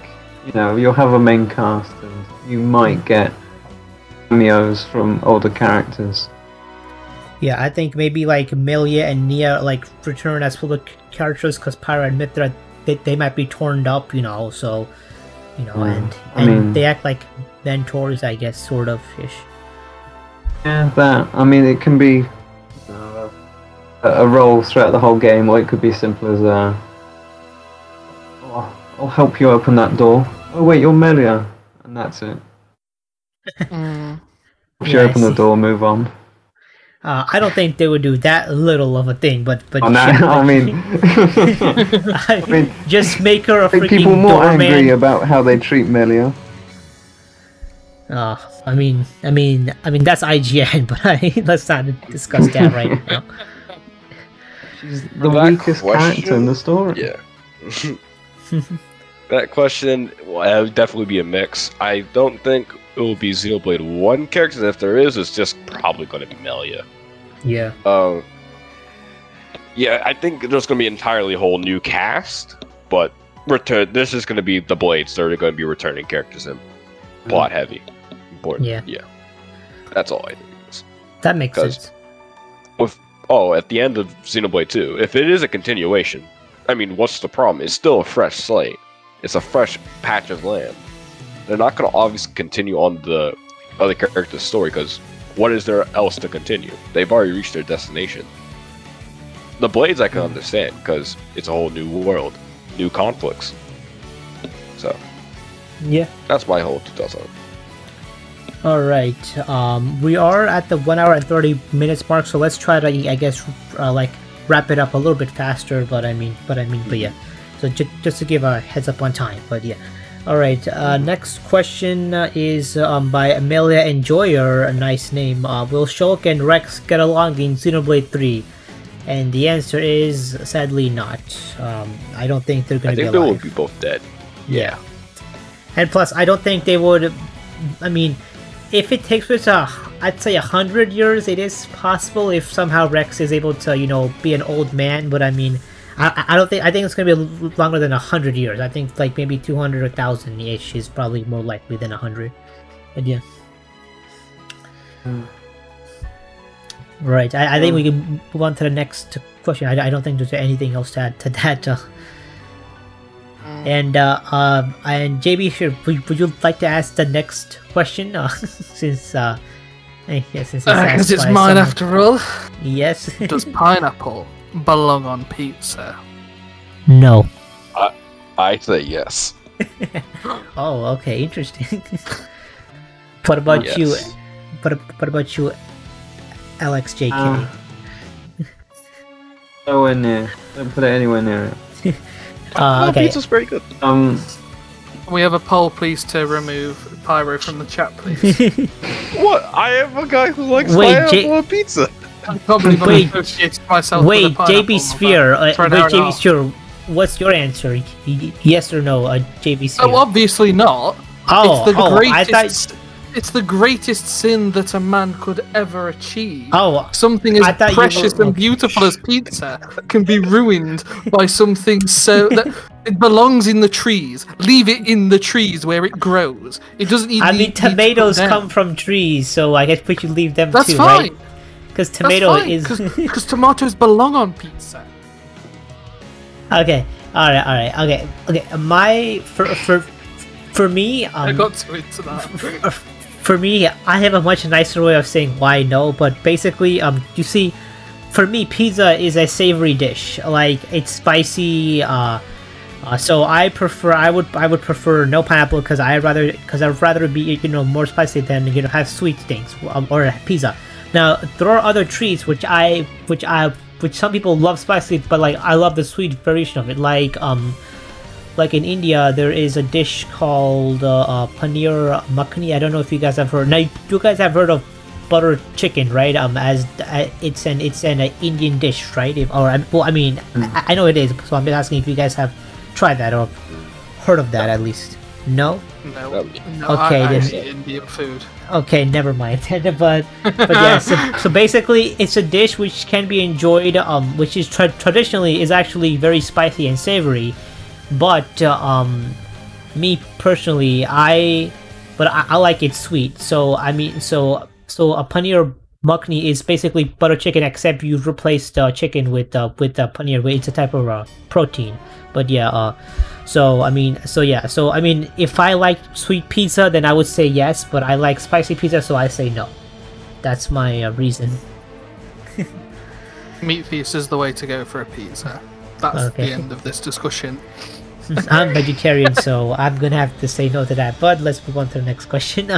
D: you'll have a main cast, and you might get cameos from older characters.
A: Yeah, I think maybe like Melia and Nia like return as public characters because Pyro and Mithra they might be torn up, so and
D: I mean,
A: they act like mentors, I guess, sort of ish.
D: Yeah, that. I mean, it can be a role throughout the whole game, or it could be simple as I'll help you open that door. Oh wait, you're Melia, and that's it. If you open the door, move on.
A: I don't think they would do that little of a thing, but
D: Oh, no, I mean,
A: just make her a
D: I think
A: freaking
D: people more
A: doorman.
D: angry about how they treat Melia.
A: I mean that's IGN, but let's not discuss that right now.
D: She's the weakest character in the story.
C: Yeah. That question will definitely be a mix. I don't think it will be Xenoblade 1 characters. If there is, it's just probably going to be Melia.
A: Yeah.
C: Yeah, I think there's going to be an entirely whole new cast, but this is going to be the Blades. They're going to be returning characters and plot heavy. Important. Yeah. That's all I think it is.
A: That makes sense.
C: At the end of Xenoblade 2, if it is a continuation, I mean, what's the problem? It's still a fresh slate. It's a fresh patch of land. They're not going to obviously continue on the other character's story, because what is there else to continue? They've already reached their destination. The Blades I can understand, because it's a whole new world, new conflicts. So,
A: yeah,
C: that's my whole 2000.
A: All right, we are at the 1 hour and 30 minutes mark, so let's try to, I guess, like wrap it up a little bit faster. But yeah. So just to give a heads up on time, but yeah. All right, next question is by Amelia Enjoyer, a nice name. Will Shulk and Rex get along in Xenoblade 3? And the answer is sadly not. I don't think they're going to be alive.
C: I think they will be both dead.
A: Yeah. And plus, I don't think they would. I mean, if it takes place, I'd say 100 years, it is possible if somehow Rex is able to, be an old man. But I mean, I don't think. I think it's gonna be longer than 100 years. I think like maybe 200 or 1,000 ish is probably more likely than 100. But yeah. Right. I think we can move on to the next question. I don't think there's anything else to add to that. And JB, sure, would you like to ask the next question? Since
B: it's mine after all.
A: Yes.
B: Does pineapple belong on pizza?
A: No.
C: I say yes.
A: Oh, okay, interesting. What about you? What about you, LXGK?
D: Nowhere near. Don't put it anywhere near it.
A: Okay.
C: Pizza's very good.
B: Can we have a poll, please, to remove Pyro from the chat, please?
C: What? I am a guy who likes pineapple on pizza.
B: I'm probably going to associate myself with a pineapple.
A: JB Sphere. JB Sphere. What's your answer? Yes or no, JB Sphere?
B: Oh, obviously not.
A: Oh,
B: It's the greatest sin that a man could ever achieve.
A: Oh,
B: something as precious and beautiful as pizza can be ruined by something so that it belongs in the trees. Leave it in the trees where it grows. It doesn't need.
A: I mean, tomatoes come from trees, so I guess we should leave them
B: too,
A: fine. Right? Because tomato is
B: because tomatoes belong on pizza.
A: Okay. All right. Okay. For me,
B: I got too into that.
A: For me, I have a much nicer way of saying why no, but basically, you see, for me, pizza is a savory dish. Like, it's spicy, so I would prefer no pineapple because I'd rather be, more spicy than, have sweet things, or pizza. Now, there are other treats which some people love spicy, but like, I love the sweet variation of it. Like in India, there is a dish called paneer makhani. I don't know if you guys have heard. Now, you guys have heard of butter chicken, right? As it's an Indian dish, right? I know it is. So I'm just asking if you guys have tried that or heard of that at least. No.
B: No,
A: Okay,
B: I
A: then-
B: eat Indian food.
A: Okay, never mind. but yeah, so basically, it's a dish which can be enjoyed, which is traditionally is actually very spicy and savory, but me personally, I like it sweet. So I mean, so a paneer makhni is basically butter chicken, except you replace the chicken with the paneer, which it's a type of protein. But yeah, so I mean, if I like sweet pizza, then I would say yes, but I like spicy pizza, so I say no. That's my reason.
B: Meat feast is the way to go for a pizza. That's
A: Okay.
B: the end of this discussion.
A: I'm vegetarian, so I'm gonna have to say no to that. But let's move on to the next question.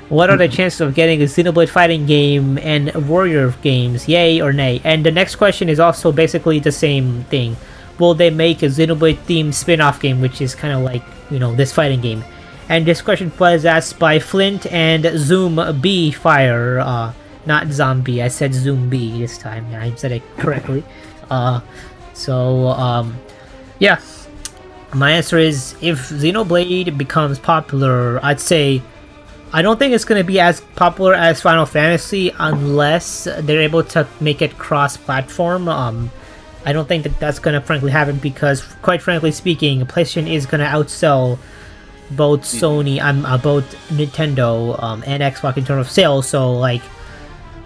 A: What are the chances of getting a Xenoblade fighting game and warrior games? Yay or nay? And the next question is also basically the same thing. Will they make a Xenoblade themed spin-off game, which is kind of like, you know, this fighting game? And this question was asked by Flint and Zoom B Fire, not Zombie. I said Zoom B this time. I said it correctly. Yeah. My answer is, if Xenoblade becomes popular, I'd say I don't think it's going to be as popular as Final Fantasy unless they're able to make it cross-platform. I don't think that that's going to frankly happen because, quite frankly speaking, PlayStation is going to outsell both Sony, both Nintendo and Xbox in terms of sales. So, like,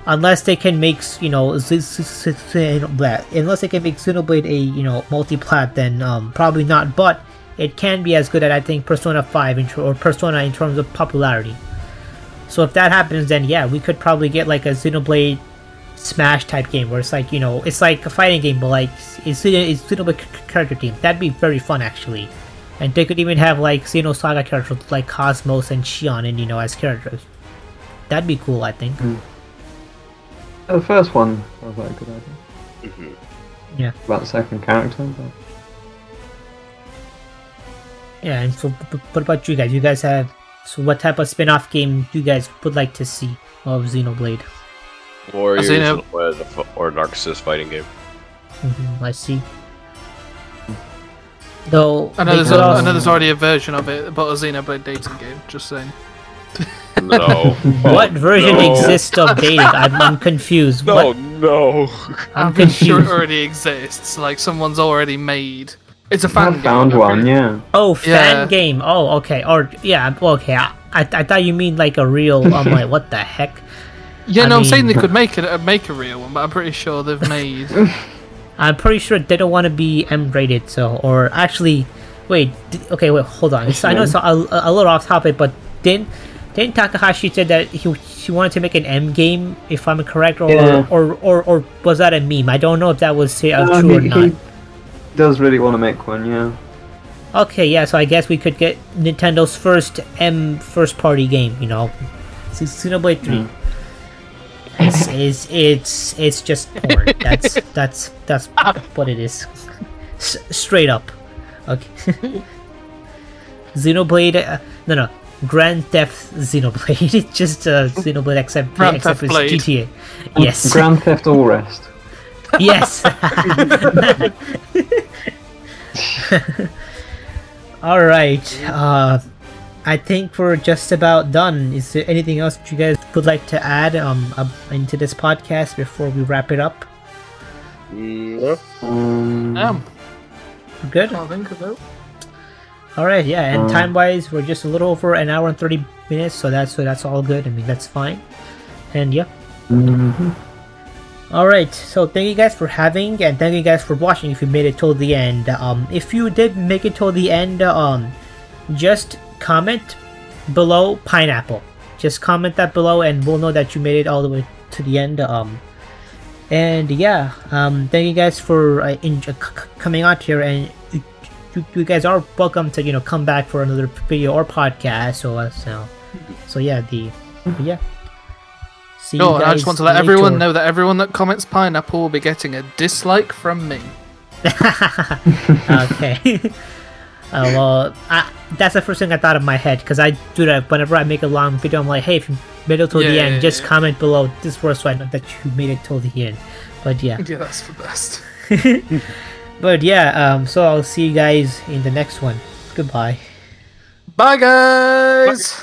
A: unless they can make, you know, unless they can make Xenoblade a, you know, multi-plat, then probably not. But it can be as good as, I think, Persona 5 or Persona in terms of popularity. So if that happens, then yeah, we could probably get like a Xenoblade Smash type game where it's like, you know, it's like a fighting game, but like it's Xenoblade character team. That'd be very fun actually. And they could even have like Xenosaga characters like Cosmos and Shion, and you know, as characters. That'd be cool, I think.
D: The first one was like a good idea.
C: Mhm.
A: Yeah.
D: About the second character. But...
A: Yeah, and so what about you guys? You guys have, so what type of spin-off game you guys would like to see of Xenoblade?
C: Warriors
B: Xeno-
C: or Narcissus fighting game.
A: I see. Though
B: I know
A: they
B: there's,
A: could
B: I
A: also-
B: know there's already a version of it, but a Xenoblade dating game, just saying.
C: No.
A: What version
C: No.
A: exists of dating? I'm confused.
C: No,
A: What?
C: no.
A: I'm
B: I'm pretty sure it
A: confused.
B: already exists, like someone's already made. It's a
D: I
B: fan game.
D: found
B: I'm
D: one,
B: pretty-
D: yeah.
A: Oh, fan
B: Yeah.
A: game. Oh, okay. Or yeah, okay. I thought you mean like a real. I'm like, what the heck?
B: Yeah,
A: I
B: no, I'm saying
A: mean-
B: they could make a real one, but I'm pretty sure they've made.
A: I'm pretty sure they don't want to be M-rated. So, or actually, wait. Okay, wait. Hold on. I know it's a little off topic, but didn't Takahashi said that he wanted to make an M game, if I'm correct, or
D: Yeah.
A: or was that a meme? I don't know if that was true or
D: he
A: not.
D: does really want to make one, yeah.
A: Okay, yeah, so I guess we could get Nintendo's first first-party game, you know, Xenoblade 3. It's just porn. That's what it is, straight up. Okay, Xenoblade. No, Grand Theft Xenoblade. It's just Xenoblade except
B: Grand Theft
A: it's
B: Blade.
A: GTA. Yes,
D: Grand Theft All Rest.
A: yes. All right. I think we're just about done. Is there anything else that you guys would like to add into this podcast before we wrap it up?
C: No.
B: Damn,
A: We're good.
B: can't think of it.
A: All right. Yeah. And time-wise, we're just a little over an hour and 30 minutes, so that's all good. I mean, that's fine. And yeah.
D: Mhm.
A: Alright, so thank you guys for having, and thank you guys for watching if you made it till the end. If you did make it till the end, just comment below pineapple. Just comment that below and we'll know that you made it all the way to the end. And yeah, thank you guys for coming out here, and you guys are welcome to, you know, come back for another video or podcast. So yeah, yeah. See you
B: No, and I
A: guys
B: just want to let
A: later.
B: everyone know that everyone that comments pineapple will be getting a dislike from me.
A: Okay. Well, that's the first thing I thought in my head, because I do that whenever I make a long video. I'm like, hey, if you made it till the end, just comment below this word so I know that you made it till the end. But yeah.
B: Yeah, that's the best.
A: But yeah, so I'll see you guys in the next one. Goodbye.
B: Bye, guys.